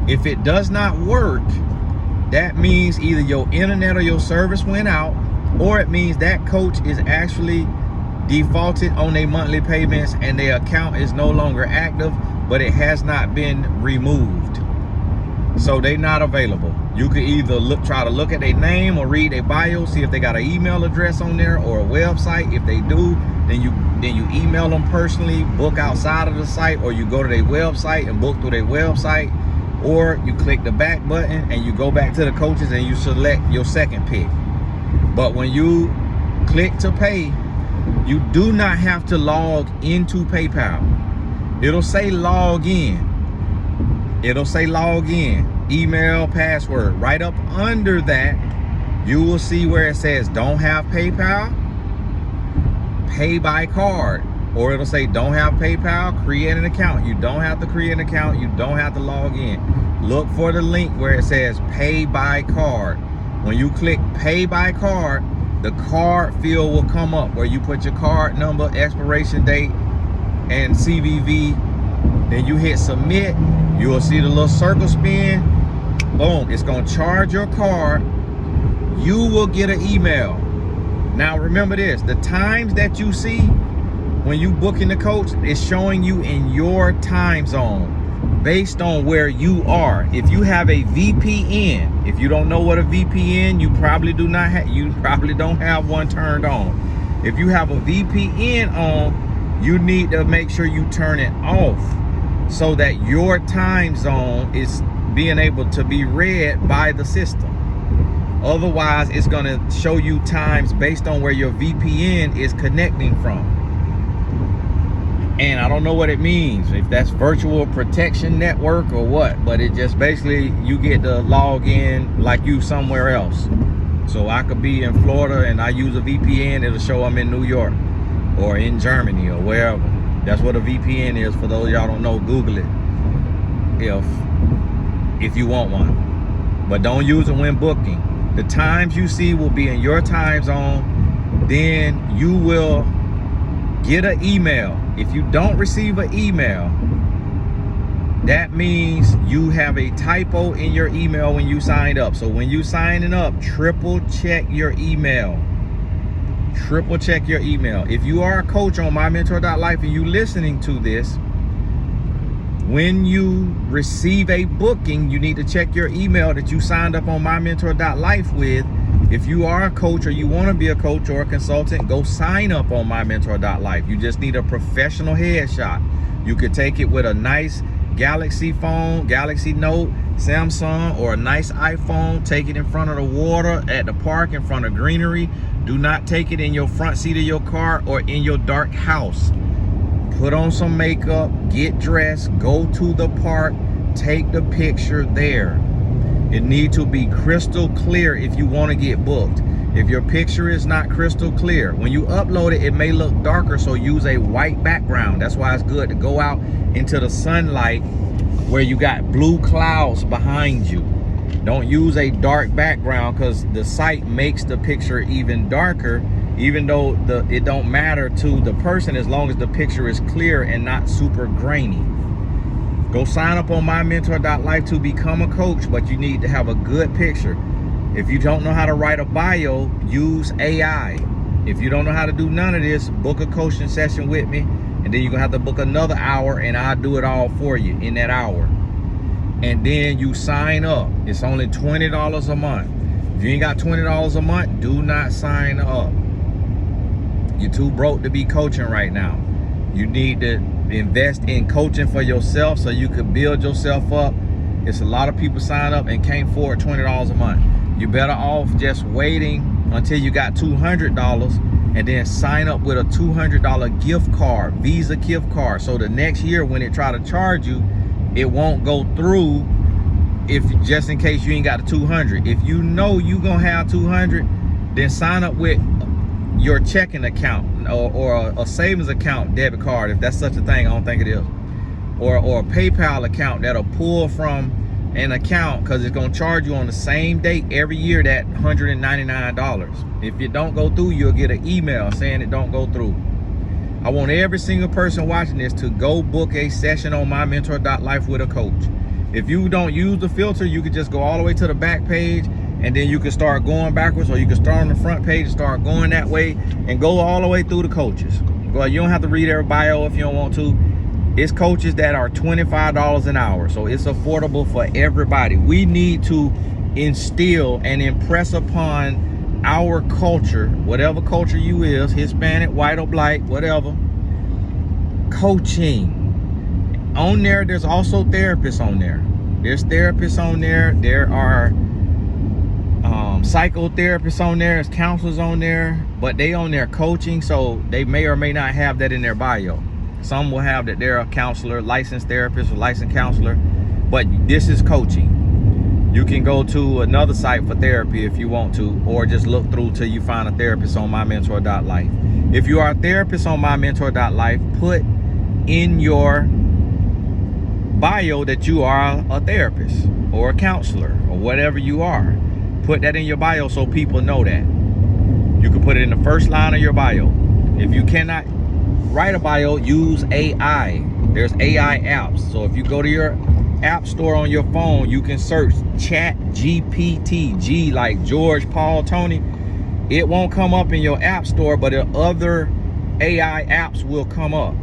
If it does not work, that means either your internet or your service went out, or it means that coach is actually defaulted on their monthly payments and their account is no longer active, but it has not been removed. So they're not available. You could either try to look at their name or read their bio, see if they got an email address on there or a website. If they do, then you email them personally, book outside of the site, or you go to their website and book through their website, or you click the back button and you go back to the coaches and you select your second pick. But when you click to pay, you do not have to log into PayPal. It'll say log in. It'll say log in, email, password. Right up under that, you will see where it says don't have PayPal, pay by card. Or it'll say don't have PayPal, create an account. You don't have to create an account. You don't have to log in. Look for the link where it says pay by card. When you click pay by card, the card field will come up where you put your card number, expiration date, and CVV. Then you hit submit. You will see the little circle spin. Boom, it's gonna charge your card. You will get an email. Now remember this, the times that you see when you booking the coach is showing you in your time zone based on where you are. If you have a VPN, if you don't know what a VPN, you probably don't have one turned on. If you have a VPN on, you need to make sure you turn it off so that your time zone is being able to be read by the system. Otherwise, it's going to show you times based on where your VPN is connecting from. And I don't know what it means, if that's virtual protection network or what, but it just basically, you get to log in like you somewhere else. So I could be in Florida and I use a VPN, it'll show I'm in New York or in Germany or wherever. That's what a VPN is. For those y'all don't know, Google it if you want one. But don't use it when booking. The times you see will be in your time zone. Then you will get an email. If you don't receive an email, that means you have a typo in your email when you signed up. So when you signing up, triple check your email. Triple check your email. If you are a coach on mymentor.life and you listening to this, when you receive a booking, you need to check your email that you signed up on mymentor.life with. If you are a coach or you want to be a coach or a consultant, go sign up on mymentor.life. You just need a professional headshot. You could take it with a nice Galaxy phone, Galaxy Note, Samsung, or a nice iPhone. Take it in front of the water, at the park, in front of greenery. Do not take it in your front seat of your car or in your dark house. Put on some makeup, get dressed, go to the park, take the picture there. It needs to be crystal clear if you want to get booked. If your picture is not crystal clear, when you upload it, it may look darker, so use a white background. That's why it's good to go out into the sunlight where you got blue clouds behind you. Don't use a dark background because the site makes the picture even darker, even though it don't matter to the person as long as the picture is clear and not super grainy. Go sign up on mymentor.life to become a coach, but you need to have a good picture. If you don't know how to write a bio, use AI. If you don't know how to do none of this, book a coaching session with me, and then you're gonna have to book another hour and I'll do it all for you in that hour. And then you sign up. It's only $20 a month. If you ain't got $20 a month, do not sign up. You're too broke to be coaching right now. You need to invest in coaching for yourself so you can build yourself up. It's a lot of people sign up and can't afford $20 a month. You're better off just waiting until you got $200 and then sign up with a $200 gift card, Visa gift card. So the next year when it try to charge you, it won't go through, if just in case you ain't got the 200. If you know you gonna have 200, then sign up with your checking account or a savings account debit card, if that's such a thing. I don't think it is. Or a PayPal account that'll pull from an account, because it's gonna charge you on the same date every year that $199. If it don't go through, you'll get an email saying it don't go through. I want every single person watching this to go book a session on mymentor.life with a coach. If you don't use the filter, you can just go all the way to the back page, and then you can start going backwards, or you can start on the front page and start going that way and go all the way through the coaches. Well, you don't have to read every bio if you don't want to. It's coaches that are $25 an hour, so it's affordable for everybody. We need to instill and impress upon our culture, whatever culture you is, Hispanic, white or black, whatever, coaching. On there, there's also therapists on there. There's therapists on there. There are psychotherapists on there. There's counselors on there, but they on there coaching, so they may or may not have that in their bio. Some will have that they're a counselor, licensed therapist or licensed counselor, but this is coaching. You can go to another site for therapy if you want to, or just look through till you find a therapist on mymentor.life. If you are a therapist on mymentor.life, put in your bio that you are a therapist or a counselor or whatever you are. Put that in your bio so people know that. You can put it in the first line of your bio. If you cannot write a bio, use AI. There's AI apps. So if you go to your app store on your phone, you can search Chat GPT, G like George, Paul, Tony. It won't come up in your app store, but other AI apps will come up.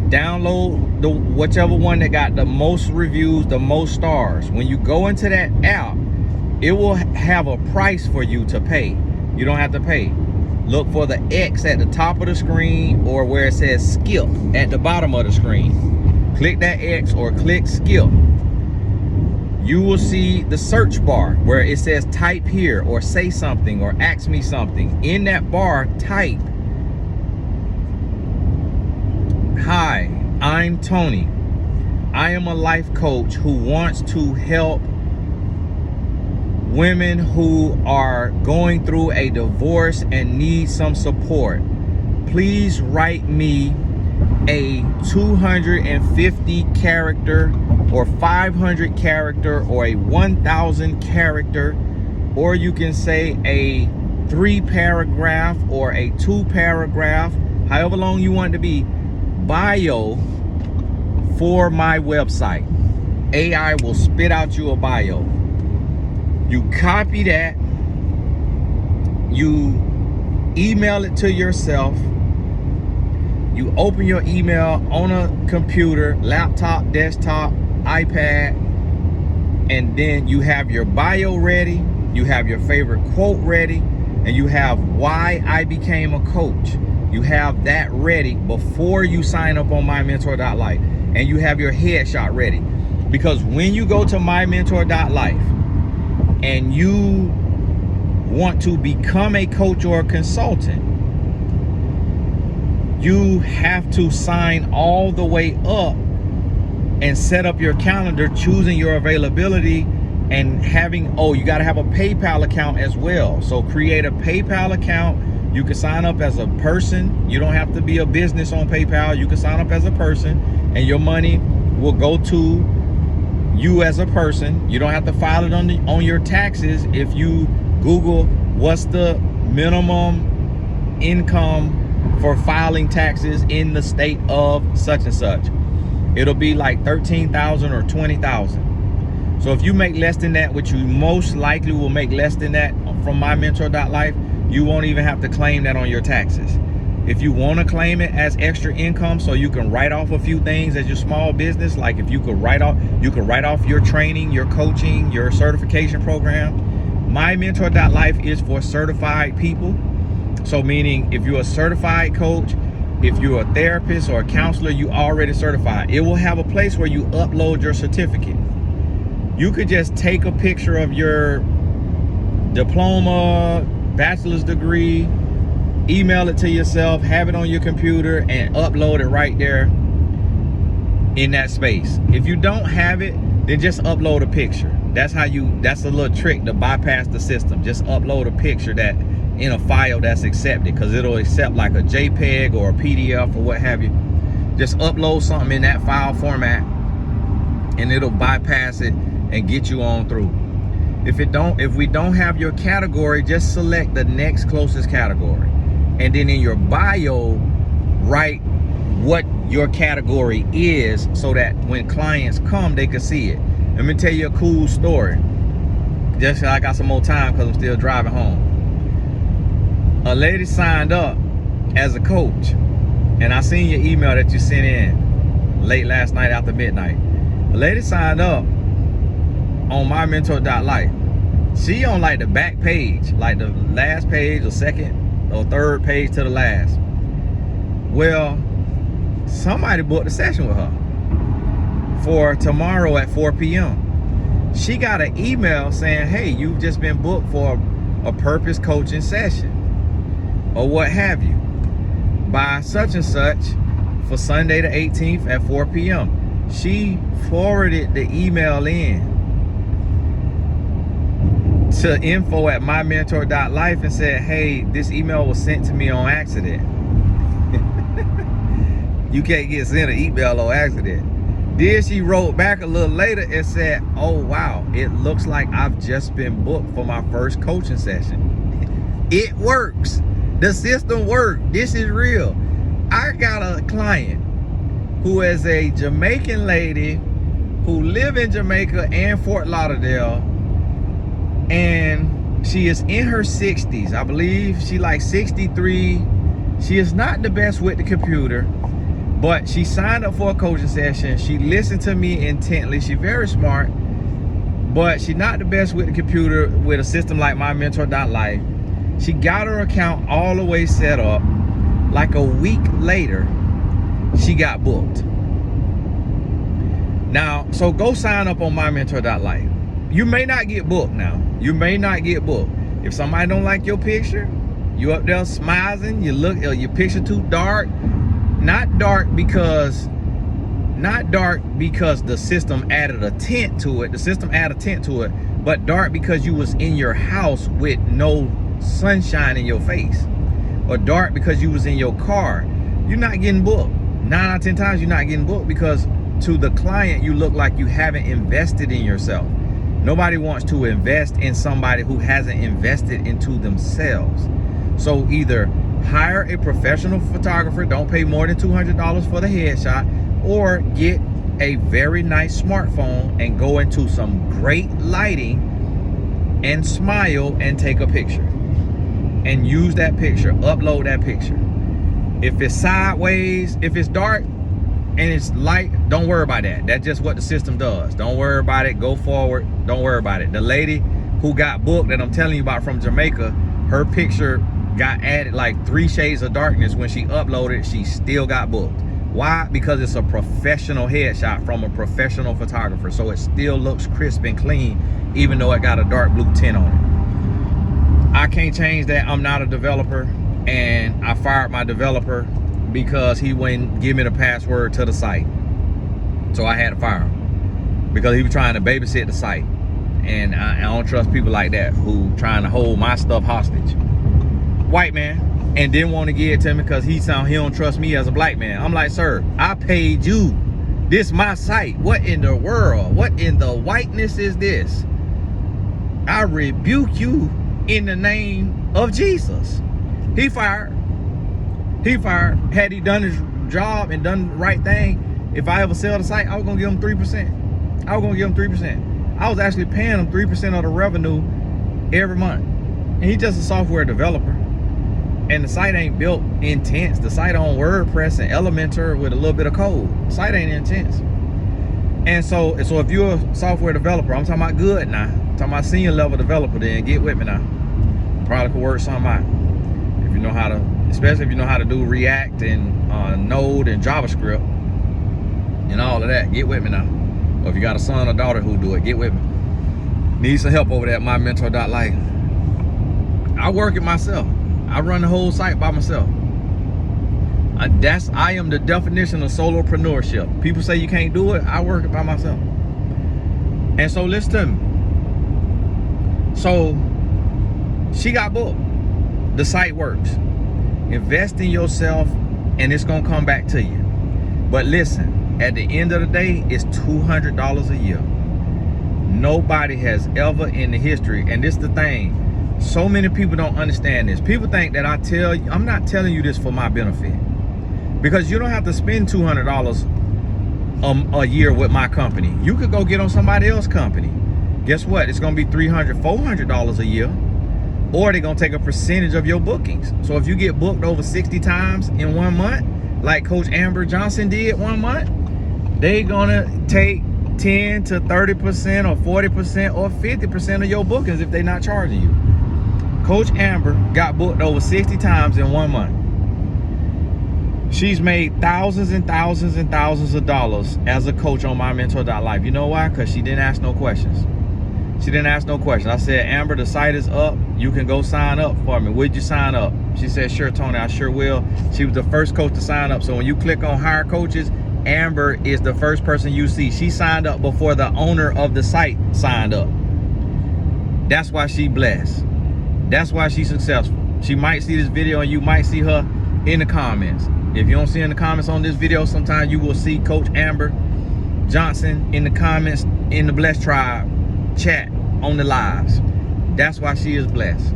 Download the whichever one that got the most reviews, the most stars. When you go into that app, it will have a price for you to pay. You don't have to pay. Look for the X at the top of the screen, or where it says skip at the bottom of the screen. Click that X or click skip. You will see the search bar where it says type here, or say something, or ask me something. In that bar, type, "Hi, I'm Tony. I am a life coach who wants to help women who are going through a divorce and need some support. Please write me a 250 character or 500 character or a 1,000 character, or you can say a 3 paragraph or a 2 paragraph, however long you want it to be, bio for my website." AI will spit out you a bio. You copy that, you email it to yourself, you open your email on a computer, laptop, desktop, iPad, and then you have your bio ready, you have your favorite quote ready, and you have why I became a coach. You have that ready before you sign up on mymentor.life, and you have your headshot ready. Because when you go to mymentor.life and you want to become a coach or a consultant, you have to sign all the way up and set up your calendar, choosing your availability, and having, you got to have a PayPal account as well. So create a PayPal account. You can sign up as a person. You don't have to be a business on PayPal. You can sign up as a person, and your money will go to you as a person. You don't have to file it on your taxes. If you Google what's the minimum income for filing taxes in the state of such and such, it'll be like 13,000 or 20,000. So if you make less than that, which you most likely will make less than that from mymentor.life, you won't even have to claim that on your taxes. If you want to claim it as extra income so you can write off a few things as your small business, like if you could write off your training, your coaching, your certification program. mymentor.life is for certified people. So meaning if you're a certified coach, if you're a therapist or a counselor, you already certified. It will have a place where you upload your certificate. You could just take a picture of your diploma, bachelor's degree, email it to yourself, have it on your computer, and upload it right there in that space. If you don't have it, then just upload a picture. That's a little trick to bypass the system. Just upload a picture that in a file that's accepted, because it'll accept like a JPEG or a PDF or what have you. Just upload something in that file format and it'll bypass it and get you on through. If we don't have your category, just select the next closest category, and then in your bio write what your category is, so that when clients come, they can see it. Let me tell you a cool story. Just so I got some more time because I'm still driving home. A lady signed up as a coach, and I seen your email that you sent in late last night after midnight. A lady signed up on mymentor.life. She on like the back page, like the last page or second or third page to the last. Well, somebody booked a session with her for tomorrow at 4 p.m. She got an email saying, hey, you've just been booked for a purpose coaching session or what have you by such and such for Sunday the 18th at 4 p.m. She forwarded the email in to info@mymentor.life and said, hey, this email was sent to me on accident. You can't get sent an email on accident. Then she wrote back a little later and said, oh wow, it looks like I've just been booked for my first coaching session. It works. The system works. This is real. I got a client who is a Jamaican lady who live in Jamaica and Fort Lauderdale, and she is in her 60s. I believe she like 63. She is not the best with the computer, but she signed up for a coaching session. She listened to me intently. She's very smart, but she's not the best with the computer with a system like mymentor.life. She got her account all the way set up. Like a week later, she got booked. Now, so go sign up on mymentor.life. You may not get booked now. You may not get booked. If somebody don't like your picture, you up there smizing, you look, your picture too dark. Not dark because the system added a tint to it. The system added a tint to it, but dark because you was in your house with no sunshine in your face, or dark because you was in your car. You're not getting booked. 9 out of 10 times you're not getting booked, because to the client you look like you haven't invested in yourself. Nobody wants to invest in somebody who hasn't invested into themselves. So either hire a professional photographer, don't pay more than $200 for the headshot, or get a very nice smartphone and go into some great lighting and smile and take a picture and use that picture, upload that picture. If it's sideways, if it's dark and it's light, don't worry about that. That's just what the system does. Don't worry about it. Go forward. Don't worry about it. The lady who got booked that I'm telling you about from Jamaica, her picture got added like 3 shades of darkness. When she uploaded, she still got booked. Why? Because it's a professional headshot from a professional photographer. So it still looks crisp and clean, even though it got a dark blue tint on it. I can't change that. I'm not a developer, and I fired my developer because he wouldn't give me the password to the site. So I had to fire him because he was trying to babysit the site. And I don't trust people like that who trying to hold my stuff hostage. White man, and didn't want to give it to me because he don't trust me as a black man. I'm like, sir, I paid you. This my site. What in the world? What in the whiteness is this? I rebuke you in the name of Jesus. He fired. He fired. Had he done his job and done the right thing, if I ever sell the site, I was gonna give him 3%. I was gonna give him 3%. I was actually paying him 3% of the revenue every month. And he's just a software developer. And the site ain't built intense. The site on WordPress and Elementor with a little bit of code. The site ain't intense. And so if you're a software developer, I'm talking about good now. I'm talking about senior level developer, then get with me now. Probably could work something out. If you know how to, especially if you know how to do React and Node and JavaScript and all of that, get with me now. Or if you got a son or daughter who do it, get with me. Need some help over there at mymentor.life. I work it myself. I run the whole site by myself. I am the definition of solopreneurship. People say you can't do it. I work it by myself. And so listen to me. So she got booked. The site works. Invest in yourself and it's gonna come back to you. But listen, at the end of the day, it's $200 a year. Nobody has ever in the history, and this is the thing, so many people don't understand this. People think that I'm not telling you this for my benefit, because you don't have to spend $200 a year with my company. You could go get on somebody else's company. Guess what? It's gonna be $300, $400 a year, or they're gonna take a percentage of your bookings. So if you get booked over 60 times in 1 month, like Coach Amber Johnson did 1 month, they gonna take 10 to 30% or 40% or 50% of your bookings if they're not charging you. Coach Amber got booked over 60 times in 1 month. She's made thousands and thousands and thousands of dollars as a coach on MyMentor.life. You know why? Because she didn't ask no questions. She didn't ask no questions. I said, Amber, the site is up. You can go sign up for me. Would you sign up? She said, sure, Tony, I sure will. She was the first coach to sign up. So when you click on hire coaches, Amber is the first person you see. She signed up before the owner of the site signed up. That's why she blessed. That's why she's successful. She might see this video and you might see her in the comments. If you don't see in the comments on this video, sometimes you will see Coach Amber Johnson in the comments in the Blessed Tribe chat on the lives. That's why she is blessed.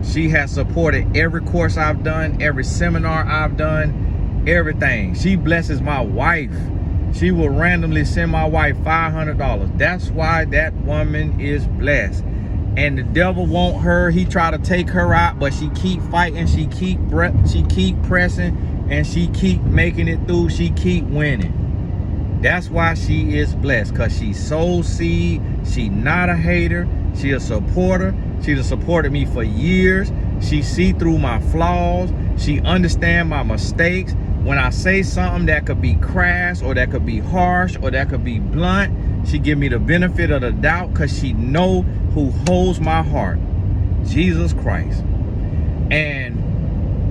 She has supported every course I've done, every seminar I've done, everything. She blesses my wife. She will randomly send my wife $500. That's why that woman is blessed. And the devil want her. He try to take her out, but she keep fighting. She keep pressing, and she keep making it through. She keep winning. That's why she is blessed, because she sows seed. She not a hater. She a supporter. She has supported me for years. She see through my flaws. She understand my mistakes. When I say something that could be crass, or that could be harsh, or that could be blunt, she give me the benefit of the doubt, because she know who holds my heart, Jesus Christ. And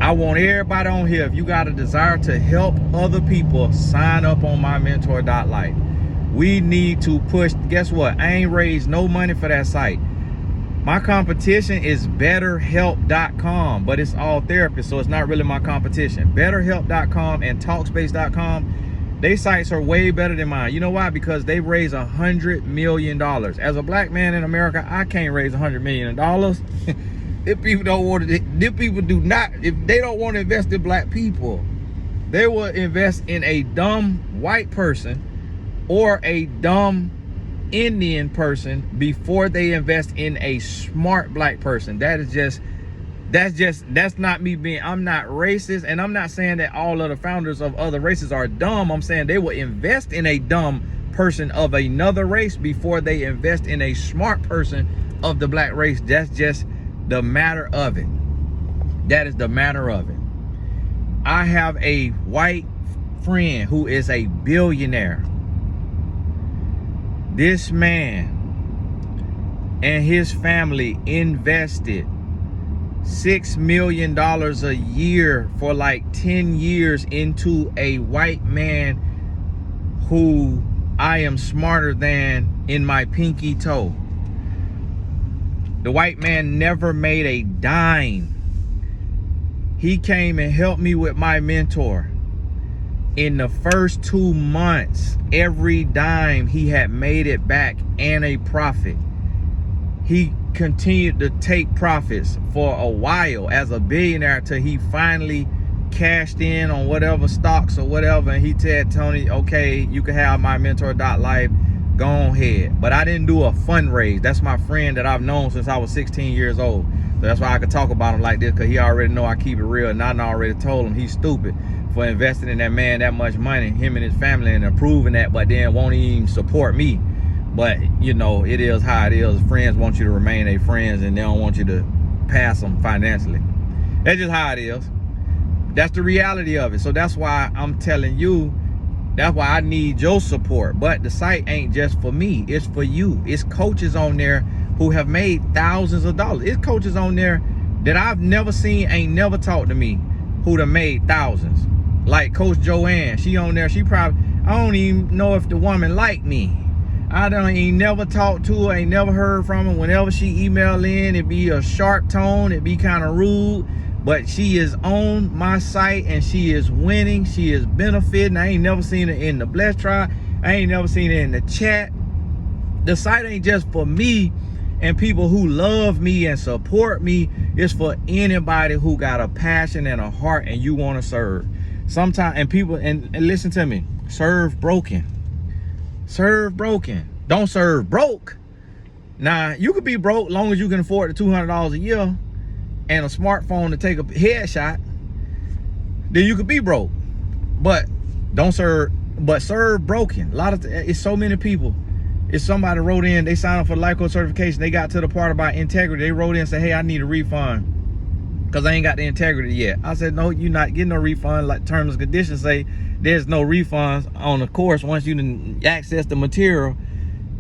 I want everybody on here, if you got a desire to help other people, sign up on MyMentor.life. We need to push. Guess what? I ain't raised no money for that site. My competition is BetterHelp.com, but it's all therapists, so it's not really my competition. BetterHelp.com and Talkspace.com, they sites are way better than mine. You know why? Because they raise $100 million. As a black man in America, I can't raise $100 million. If people don't want to, if people do not, if they don't want to invest in black people, they will invest in a dumb white person or a dumb Indian person before they invest in a smart black person. That's not me being, I'm not racist, and I'm not saying that all of the founders of other races are dumb. I'm saying they will invest in a dumb person of another race before they invest in a smart person of the black race. That's just the matter of it. That is the matter of it. I have a white friend who is a billionaire. This man and his family invested $6 million a year for like 10 years into a white man who I am smarter than in my pinky toe. The white man never made a dime. He came and helped me with my mentor. In the first 2 months, every dime he had made it back and a profit. He continued to take profits for a while as a billionaire till he finally cashed in on whatever stocks or whatever, and he said, Tony, okay, you can have MyMentor.life, go ahead. But I didn't do a fundraise. That's my friend that I've known since I was 16 years old. So that's why I could talk about him like this, because he already know I keep it real, and I already told him he's stupid for investing in that man that much money, him and his family, and approving that, but then won't even support me. But you know, it is how it is. Friends want you to remain their friends, and they don't want you to pass them financially. That's just how it is. That's the reality of it. So that's why I'm telling you, that's why I need your support. But the site ain't just for me, it's for you. It's coaches on there who have made thousands of dollars. It's coaches on there that I've never seen, ain't never talked to me, who done made thousands. Like Coach Joanne, she on there. She probably, I don't even know if the woman like me. I ain't never talked to her, ain't never heard from her. Whenever she email in, it be a sharp tone, it be kind of rude. But she is on my site and she is winning. She is benefiting. I ain't never seen her in the Blessed Tribe. I ain't never seen her in the chat. The site ain't just for me and people who love me and support me. It's for anybody who got a passion and a heart and you want to serve. Sometimes, and people, and listen to me, serve broken. Serve broken. Don't serve broke. Now, you could be broke long as you can afford the $200 a year and a smartphone to take a headshot. Then you could be broke. But don't serve, but serve broken. A lot of, it's so many people. If somebody wrote in, they signed up for the life coach certification, they got to the part about integrity, they wrote in and said, hey, I need a refund because I ain't got the integrity yet. I said, no, you're not getting no refund. Like terms and conditions say, there's no refunds on the course once you didn't access the material,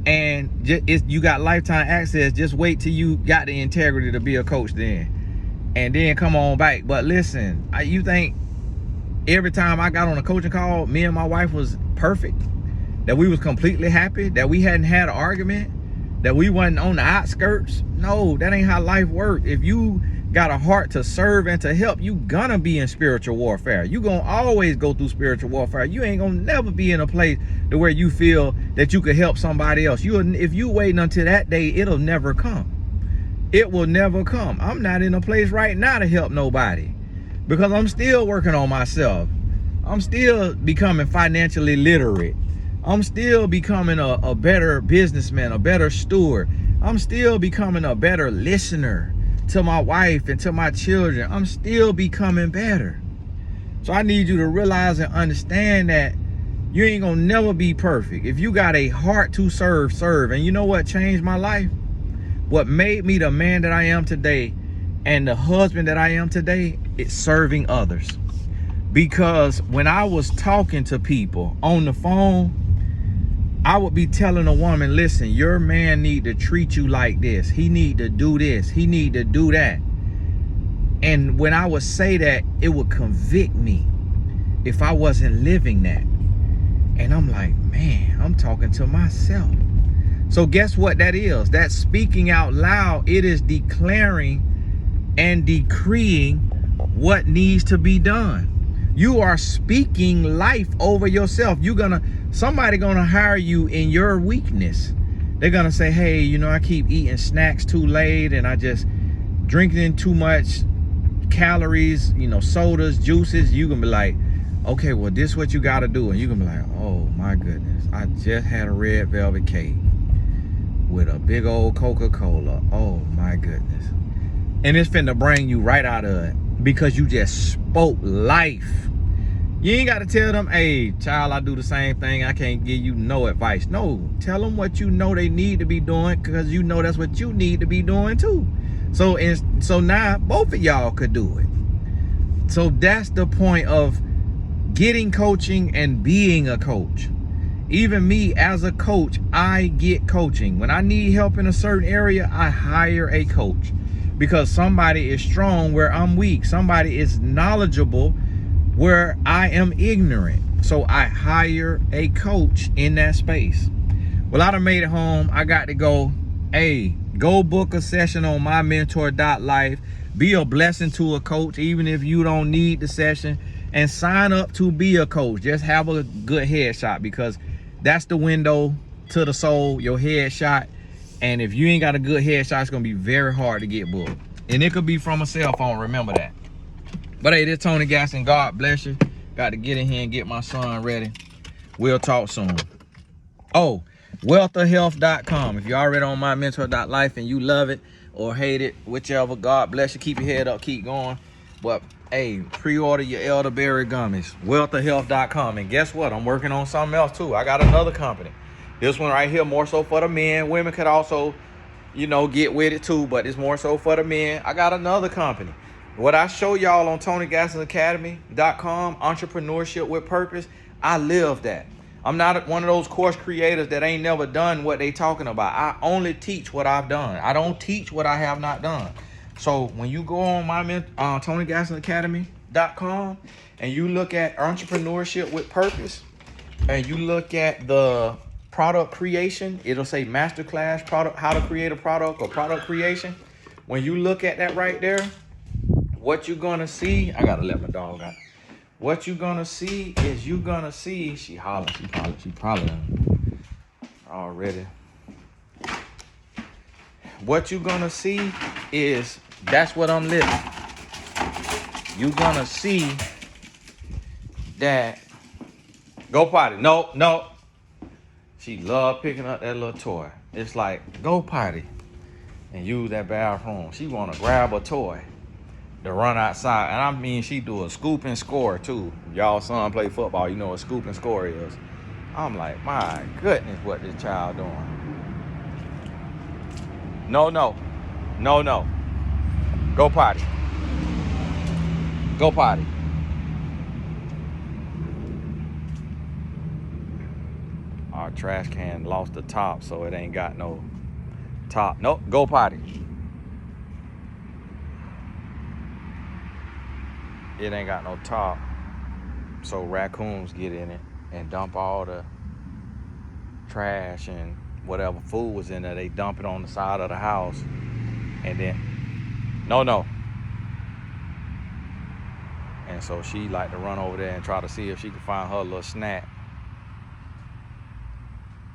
and you got lifetime access. Just wait till you got the integrity to be a coach then, and then come on back. But listen, you think every time I got on a coaching call, me and my wife was perfect, that we was completely happy, that we hadn't had an argument, that we wasn't on the outskirts? No, that ain't how life works. If you got a heart to serve and to help, you gonna be in spiritual warfare. You gonna always go through spiritual warfare. You ain't gonna never be in a place to where you feel that you could help somebody else. If you waiting until that day, it'll never come. It will never come. I'm not in a place right now to help nobody because I'm still working on myself. I'm still becoming financially literate. I'm still becoming a better businessman, a better steward. I'm still becoming a better listener to my wife and to my children. I'm still becoming better. So I need you to realize and understand that you ain't gonna never be perfect. If you got a heart to serve, serve. And you know what changed my life? What made me the man that I am today and the husband that I am today is serving others. Because when I was talking to people on the phone, I would be telling a woman, listen, your man need to treat you like this. He need to do this. He need to do that. And when I would say that, it would convict me if I wasn't living that. And I'm like, man, I'm talking to myself. So guess what that is? That's speaking out loud. It is declaring and decreeing what needs to be done. You are speaking life over yourself. Somebody gonna hire you in your weakness. They're gonna say, hey, you know, I keep eating snacks too late and I just drinking too much calories, you know, sodas, juices. You can be like, okay, well, this is what you gotta do. And you can be like, oh my goodness, I just had a red velvet cake with a big old Coca-Cola. Oh my goodness. And it's finna bring you right out of it because you just spoke life. You ain't got to tell them, hey, child, I do the same thing. I can't give you no advice. No, tell them what you know they need to be doing because you know that's what you need to be doing too. So now both of y'all could do it. So that's the point of getting coaching and being a coach. Even me as a coach, I get coaching. When I need help in a certain area, I hire a coach because somebody is strong where I'm weak. Somebody is knowledgeable where I am ignorant. So I hire a coach in that space. Well, I done made it home. I got to go. Hey, go book a session on mymentor.life. Be a blessing to a coach, even if you don't need the session, and sign up to be a coach. Just have a good headshot because that's the window to the soul, your headshot. And if you ain't got a good headshot, it's gonna be very hard to get booked. And it could be from a cell phone, remember that. But hey, this is Tony Gaston. God bless you. Got to get in here and get my son ready. We'll talk soon. Oh, wealthofhealth.com. If you're already on mymentor.life and you love it or hate it, whichever, God bless you. Keep your head up, keep going. But hey, pre-order your elderberry gummies. Wealthofhealth.com. And guess what? I'm working on something else too. I got another company. This one right here, more so for the men. Women could also, you know, get with it too, but it's more so for the men. I got another company. What I show y'all on TonyGastonAcademy.com, entrepreneurship with purpose, I live that. I'm not one of those course creators that ain't never done what they talking about. I only teach what I've done. I don't teach what I have not done. So when you go on my TonyGastonAcademy.com and you look at entrepreneurship with purpose, and you look at the product creation, it'll say masterclass product, how to create a product or product creation. When you look at that right there, what you're gonna see, I gotta let my dog out. What you're gonna see is you gonna see, she hollering, she probably already. What you're gonna see is, that's what I'm living. You're gonna see that, go potty, no. She love picking up that little toy. It's like, go potty and use that bathroom. She wanna grab a toy to run outside. And I mean, she do a scoop and score too. Y'all son play football, you know what scoop and score is. I'm like, my goodness, what this child doing. No. Go potty. Go potty. Our trash can lost the top, so it ain't got no top. Nope, go potty. It ain't got no top, so raccoons get in it and dump all the trash and whatever food was in there. They dump it on the side of the house, and then no. And so she like to run over there and try to see if she can find her little snack.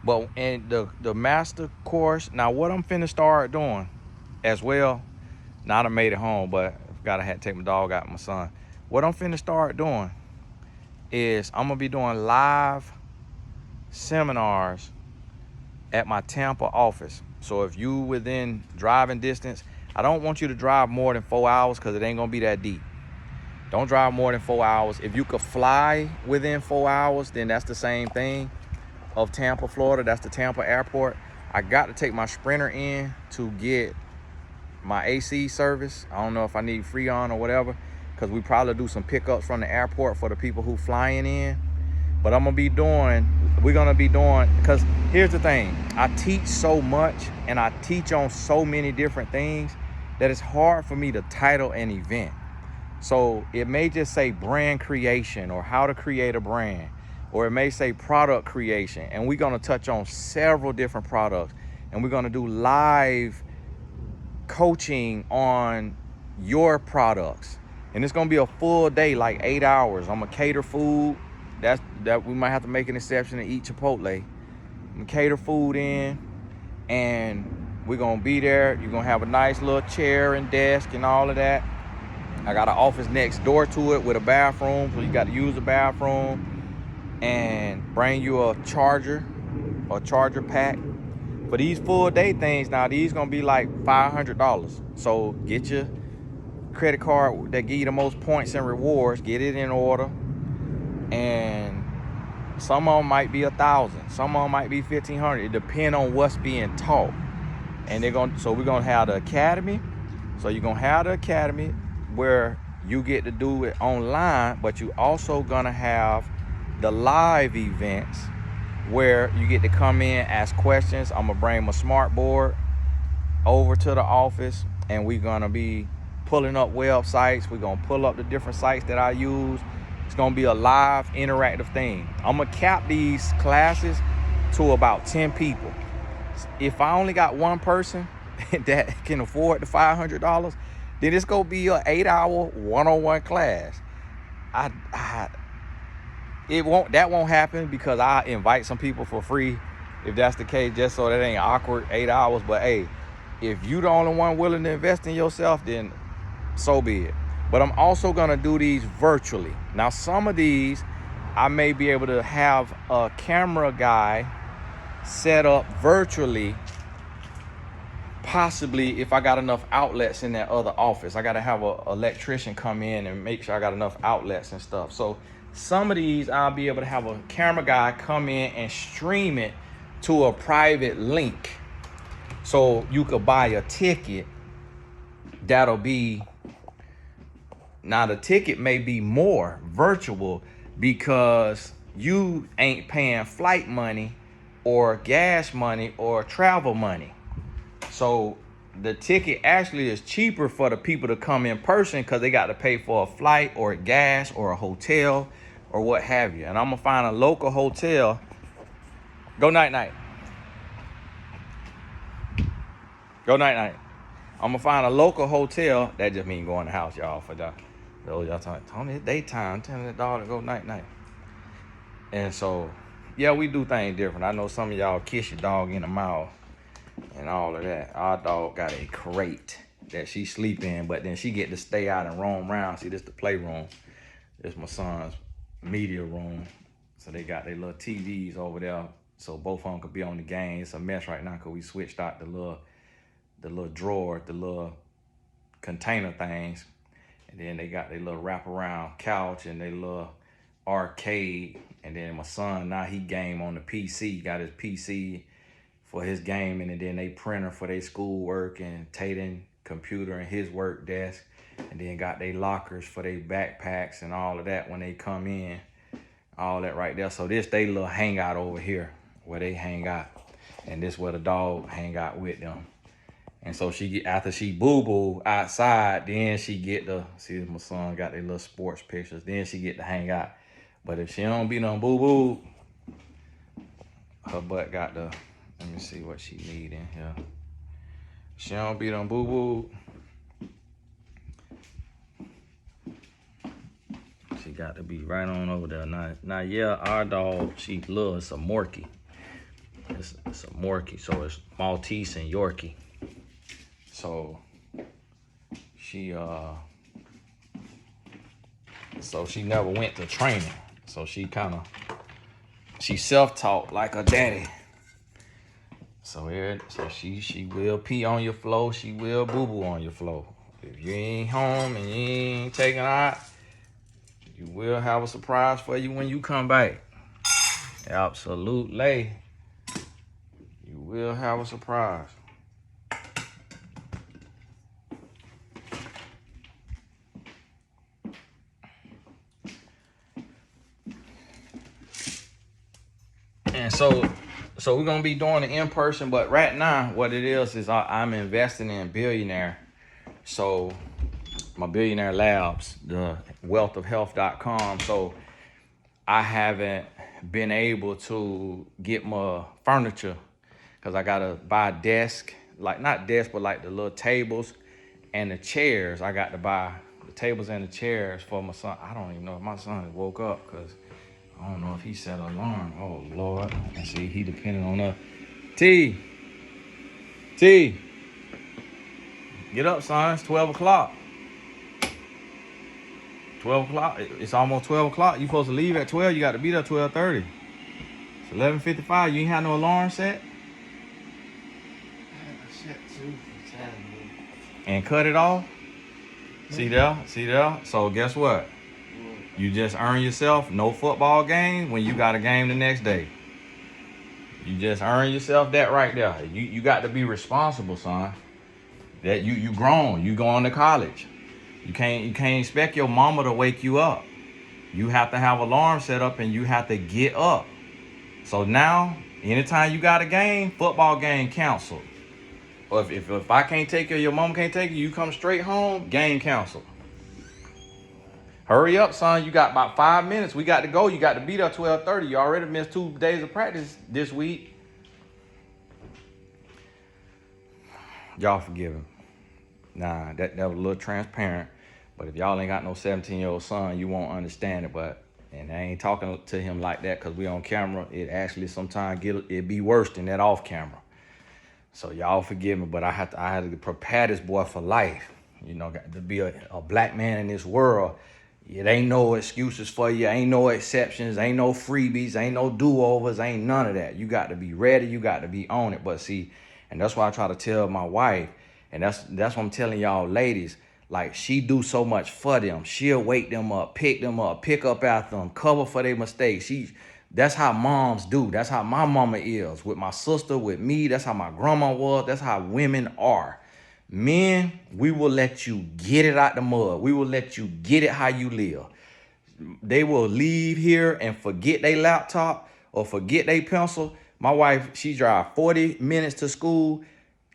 But in the master course, now what I'm finna start doing as well, now I made it home, but gotta have to take my dog out with my son. What I'm finna start doing is I'm gonna be doing live seminars at my Tampa office. So if you within driving distance, I don't want you to drive more than 4 hours because it ain't gonna be that deep. Don't drive more than 4 hours. If you could fly within 4 hours, then that's the same thing of Tampa, Florida. That's the Tampa airport. I got to take my Sprinter in to get my AC service. I don't know if I need Freon or whatever, because we probably do some pickups from the airport for the people who flying in. But we're gonna be doing, because here's the thing, I teach so much and I teach on so many different things that it's hard for me to title an event. So it may just say brand creation or how to create a brand, or it may say product creation, and we're gonna touch on several different products, and we're gonna do live coaching on your products. And it's gonna be a full day, like 8 hours. I'm gonna cater food. That we might have to make an exception and eat Chipotle. I'm gonna cater food in, and we're gonna be there. You're gonna have a nice little chair and desk and all of that. I got an office next door to it with a bathroom, so you got to use the bathroom, and bring you a charger pack. For these full day things, now these gonna be like $500. So get your credit card that give you the most points and rewards, get it in order. And some of them might be 1,000, some of them might be 1,500. It depends on what's being taught. And so we're gonna have the academy. So you're gonna have the academy where you get to do it online, but you also gonna have the live events where you get to come in, ask questions. I'm gonna bring my smart board over to the office, and we're gonna be pulling up websites. We're gonna pull up the different sites that I use. It's gonna be a live interactive thing. I'm gonna cap these classes to about 10 people. If I only got one person that can afford the $500, then it's gonna be an 8-hour one-on-one class. That won't happen, because I invite some people for free if that's the case, just so that ain't awkward 8 hours. But hey, if you the only one willing to invest in yourself, then so be it. But I'm also gonna do these virtually. Now, some of these I may be able to have a camera guy set up virtually, possibly if I got enough outlets in that other office. I gotta have an electrician come in and make sure I got enough outlets and stuff. So some of these I'll be able to have a camera guy come in and stream it to a private link. So you could buy a ticket that'll be, now the ticket may be more virtual, because you ain't paying flight money or gas money or travel money. So the ticket actually is cheaper for the people to come in person because they got to pay for a flight or gas or a hotel or what have you. And I'm gonna find a local hotel. Go night night. Go night night. I'm gonna find a local hotel. That just mean going to the house, y'all. For those y'all talking, Tony, it's daytime. Telling the dog to go night night. And so, yeah, we do things different. I know some of y'all kiss your dog in the mouth and all of that. Our dog got a crate that she sleep in, but then she get to stay out and roam around. See, this the playroom. This my son's media room. So they got their little TVs over there, so both of them could be on the game. It's a mess right now because we switched out the little drawer, the little container things, and then they got their little wraparound couch and their little arcade. And then my son, now he game on the PC, got his PC for his gaming, and then they printer for their schoolwork, and Tatum computer and his work desk, and then got their lockers for their backpacks and all of that when they come in, all that right there. So this they little hangout over here where they hang out, and this where the dog hang out with them. And so after she boo-boo outside, then she get to, see my son got their little sports pictures, then she get to hang out. But if she don't be no boo-boo, her butt got the, let me see what she need in here. She don't be no boo-boo, she got to be right on over there. Now yeah, our dog, she loves a Morkie. It's a Morkie, so it's Maltese and Yorkie. So she never went to training. So she self-taught like her daddy. So she will pee on your floor, she will boo-boo on your floor. If you ain't home and you ain't taking out, you will have a surprise for you when you come back. Absolutely. You will have a surprise. And so we're gonna be doing it in person, but right now what it is I'm investing in Billionaire. So my Billionaire Labs, the wealthofhealth.com. So I haven't been able to get my furniture because I gotta buy a desk, like not desk, but like the little tables and the chairs. I got to buy the tables and the chairs for my son. I don't even know if my son woke up because I don't know if he set an alarm. Oh, Lord. And see, he depending on us. T. Get up, son. It's 12 o'clock. 12 o'clock. It's almost 12 o'clock. You supposed to leave at 12. You got to be there 12:30. It's 11:55. You ain't had no alarm set? I set two for time. And cut it off? See there? So guess what? You just earn yourself no football game when you got a game the next day. You just earn yourself that right there. You got to be responsible, son. That you grown. You going to college. You can't expect your mama to wake you up. You have to have alarm set up and you have to get up. So now, anytime you got a game, football game canceled. Or if I can't take you, your mom can't take you come straight home, game canceled. Hurry up, son. You got about 5 minutes. We got to go. You got to be there 12:30. You already missed 2 days of practice this week. Y'all forgive him. Nah, that was a little transparent. But if y'all ain't got no 17-year-old son, you won't understand it. And I ain't talking to him like that because we on camera. It actually sometimes it be worse than that off camera. So y'all forgive me, but I had to prepare this boy for life. You know, got to be a black man in this world. It ain't no excuses for you. Ain't no exceptions. Ain't no freebies. Ain't no do-overs. Ain't none of that. You got to be ready. You got to be on it. But see, and that's why I try to tell my wife, and that's what I'm telling y'all ladies, like she do so much for them. She'll wake them up, pick up after them, cover for their mistakes. That's how moms do. That's how my mama is. With my sister, with me, that's how my grandma was. That's how women are. Men, we will let you get it out the mud. We will let you get it how you live. they will leave here and forget their laptop or forget their pencil. My wife, she drive 40 minutes to school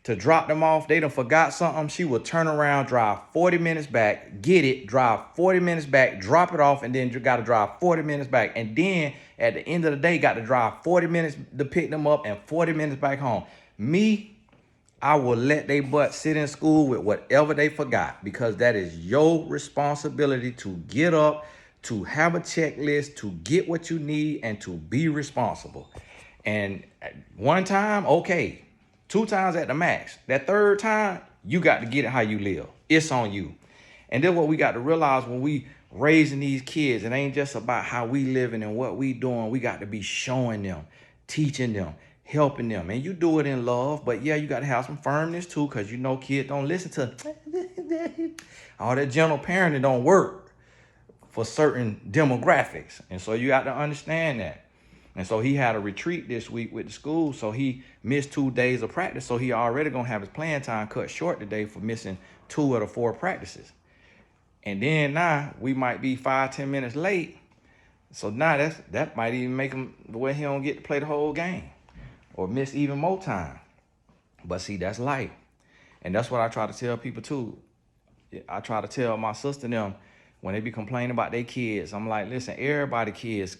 to drop them off. They done forgot something. She will turn around, drive 40 minutes back, get it, drive 40 minutes back, drop it off, and then you got to drive 40 minutes back. And then at the end of the day, got to drive 40 minutes to pick them up and 40 minutes back home. Me, I will let they butt sit in school with whatever they forgot, because that is your responsibility to get up, to have a checklist, to get what you need, and to be responsible. And one time, okay. 2 times at the max. That 3rd time, you got to get it how you live. It's on you. And then what we got to realize when we raising these kids, it ain't just about how we living and what we doing. We got to be showing them, teaching them, helping them. And you do it in love, but yeah, you got to have some firmness too, because you know kids don't listen to all that gentle parenting don't work for certain demographics. And so you got to understand that. And so he had a retreat this week with the school, so he missed 2 days of practice. So he already gonna have his playing time cut short today for missing 2 of the 4 practices. And then now we might be 5-10 minutes late. So now that might even make him the way he don't get to play the whole game or miss even more time. But see, that's life. And that's what I try to tell people too. I try to tell my sister and them when they be complaining about their kids, I'm like, listen, everybody kids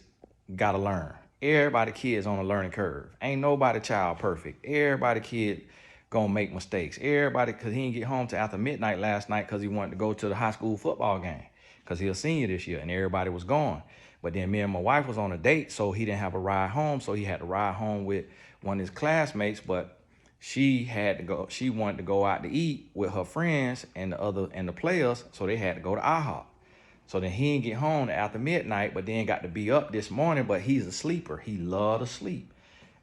gotta learn. Everybody kids on a learning curve. Ain't nobody child perfect. Everybody kid gonna make mistakes. Everybody, cause he didn't get home till after midnight last night because he wanted to go to the high school football game because he's a senior this year and everybody was gone. But then me and my wife was on a date, so he didn't have a ride home, so he had to ride home with one of his classmates. But she had to go. She wanted to go out to eat with her friends and the players, so they had to go to IHOP. So then he didn't get home after midnight, but then got to be up this morning, but he's a sleeper. He loved to sleep.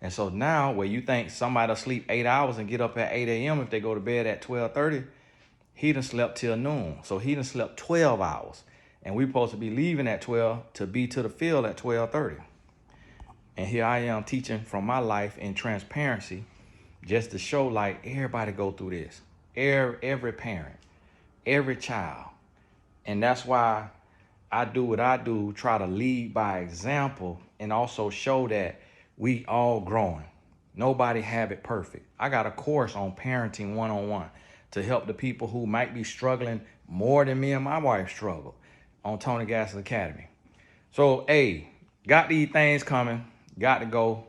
And so now where you think somebody will sleep 8 hours and get up at 8 a.m. if they go to bed at 12:30, he done slept till noon. So he done slept 12 hours. And we supposed to be leaving at 12 to be to the field at 12:30. And here I am teaching from my life in transparency just to show like everybody go through this. Every parent, every child. And that's why I do what I do, try to lead by example and also show that we all growing. Nobody have it perfect. I got a course on parenting one-on-one to help the people who might be struggling more than me and my wife struggle on Tony Gass's Academy. So, hey, got these things coming, got to go.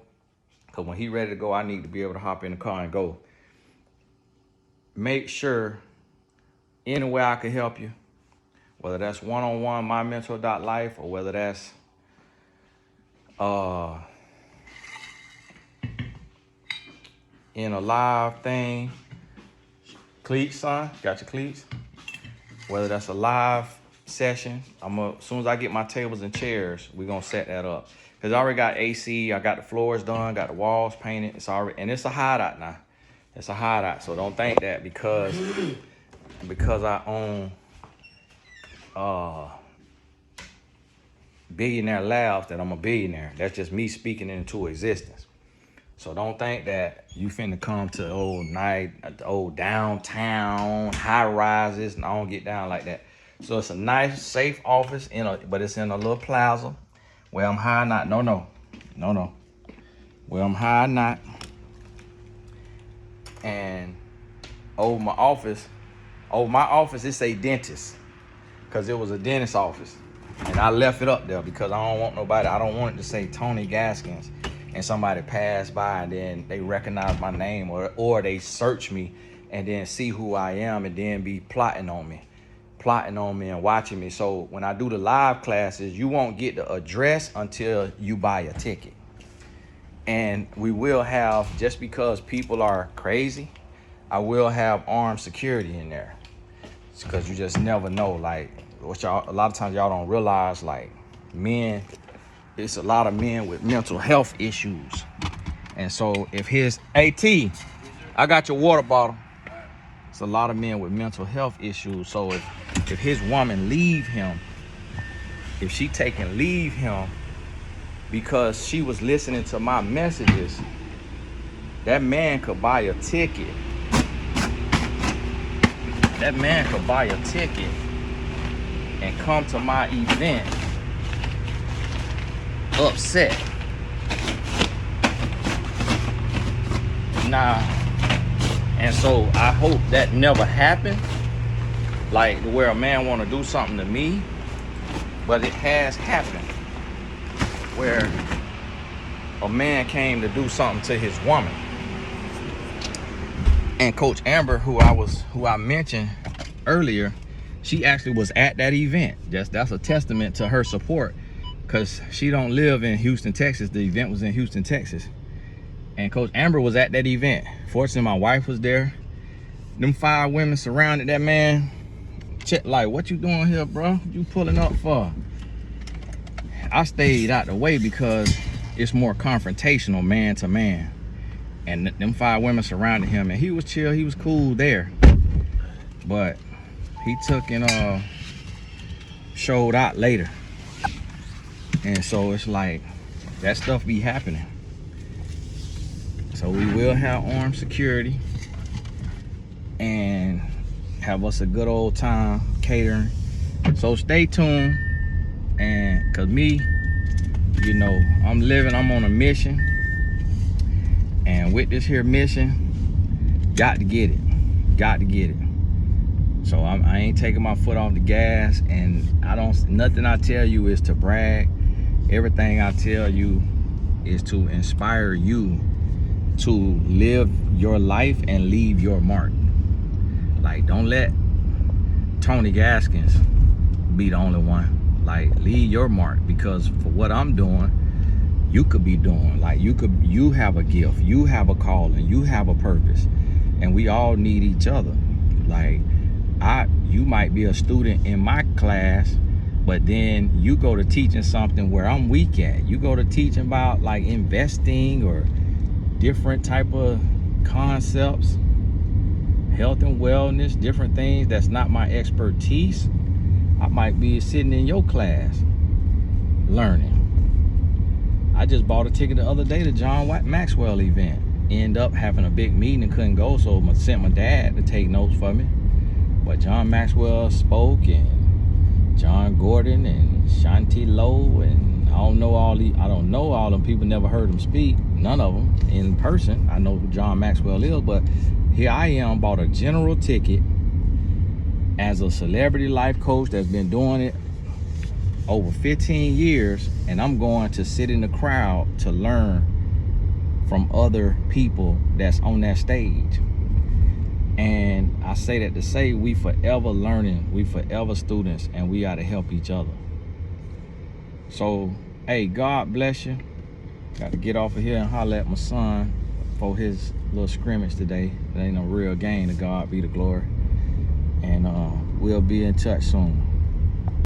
Because when he ready to go, I need to be able to hop in the car and go. Make sure any way I can help you, whether that's one-on-one, mymentor.life, or whether that's in a live thing. Cleats, son, got your cleats? Whether that's a live session, as soon as I get my tables and chairs, we're gonna set that up. Cause I already got AC, I got the floors done, got the walls painted. It's already, and it's a hideout now. It's a hideout, so don't think that because I own billionaire labs that I'm a billionaire. That's just me speaking into existence. So don't think that you finna come to old downtown high rises, and I don't get down like that. So it's a nice, safe office but it's in a little plaza where I'm high not. No. Where I'm high not. And over my office, it's a dentist. Cause it was a dentist office. And I left it up there because I don't want it to say Tony Gaskins and somebody pass by and then they recognize my name or they search me and then see who I am and then be plotting on me and watching me. So when I do the live classes, you won't get the address until you buy a ticket. And we will have, just because people are crazy, I will have armed security in there. It's because you just never know, like, a lot of times y'all don't realize, like, it's a lot of men with mental health issues. And so if I got your water bottle. It's a lot of men with mental health issues. So if his woman leave him, if she take and leave him because she was listening to my messages, that man could buy a ticket. That man could buy a ticket and come to my event upset. Nah, and so I hope that never happened, like where a man want to do something to me, but it has happened where a man came to do something to his woman. And Coach Amber, who I mentioned earlier, she actually was at that event. That's a testament to her support, because she don't live in Houston, Texas. The event was in Houston, Texas. And Coach Amber was at that event. Fortunately, my wife was there. Them 5 women surrounded that man. Like, what you doing here, bro? What you pulling up for? I stayed out the way because it's more confrontational, man to man. And them 5 women surrounded him, and he was chill, he was cool there. But he took and showed out later. And so it's like, that stuff be happening. So we will have armed security and have us a good old time catering. So stay tuned. And cause me, you know, I'm on a mission. And with this here mission, got to get it. So I ain't taking my foot off the gas, and nothing I tell you is to brag. Everything I tell you is to inspire you to live your life and leave your mark. Like, don't let Tony Gaskins be the only one. Like, leave your mark, because for what I'm doing, you could be doing. Like, you have a gift, you have a calling, you have a purpose, and we all need each other. Like, you might be a student in my class, but then you go to teaching something where I'm weak at. You go to teaching about like investing or different type of concepts, health and wellness, different things that's not my expertise. I might be sitting in your class learning. I just bought a ticket the other day to John Maxwell event. End up having a big meeting and couldn't go, so I sent my dad to take notes for me. But John Maxwell spoke, and John Gordon and Shanti Lowe, and I don't know all them people, never heard them speak, none of them in person. I know who John Maxwell is, but here I am, bought a general ticket as a celebrity life coach that's been doing it over 15 years, and I'm going to sit in the crowd to learn from other people that's on that stage. And I say that to say we forever learning, we forever students, and we got to help each other. So, hey, God bless you. Got to get off of here and holler at my son for his little scrimmage today. It ain't no real game. To God be the glory. And we'll be in touch soon.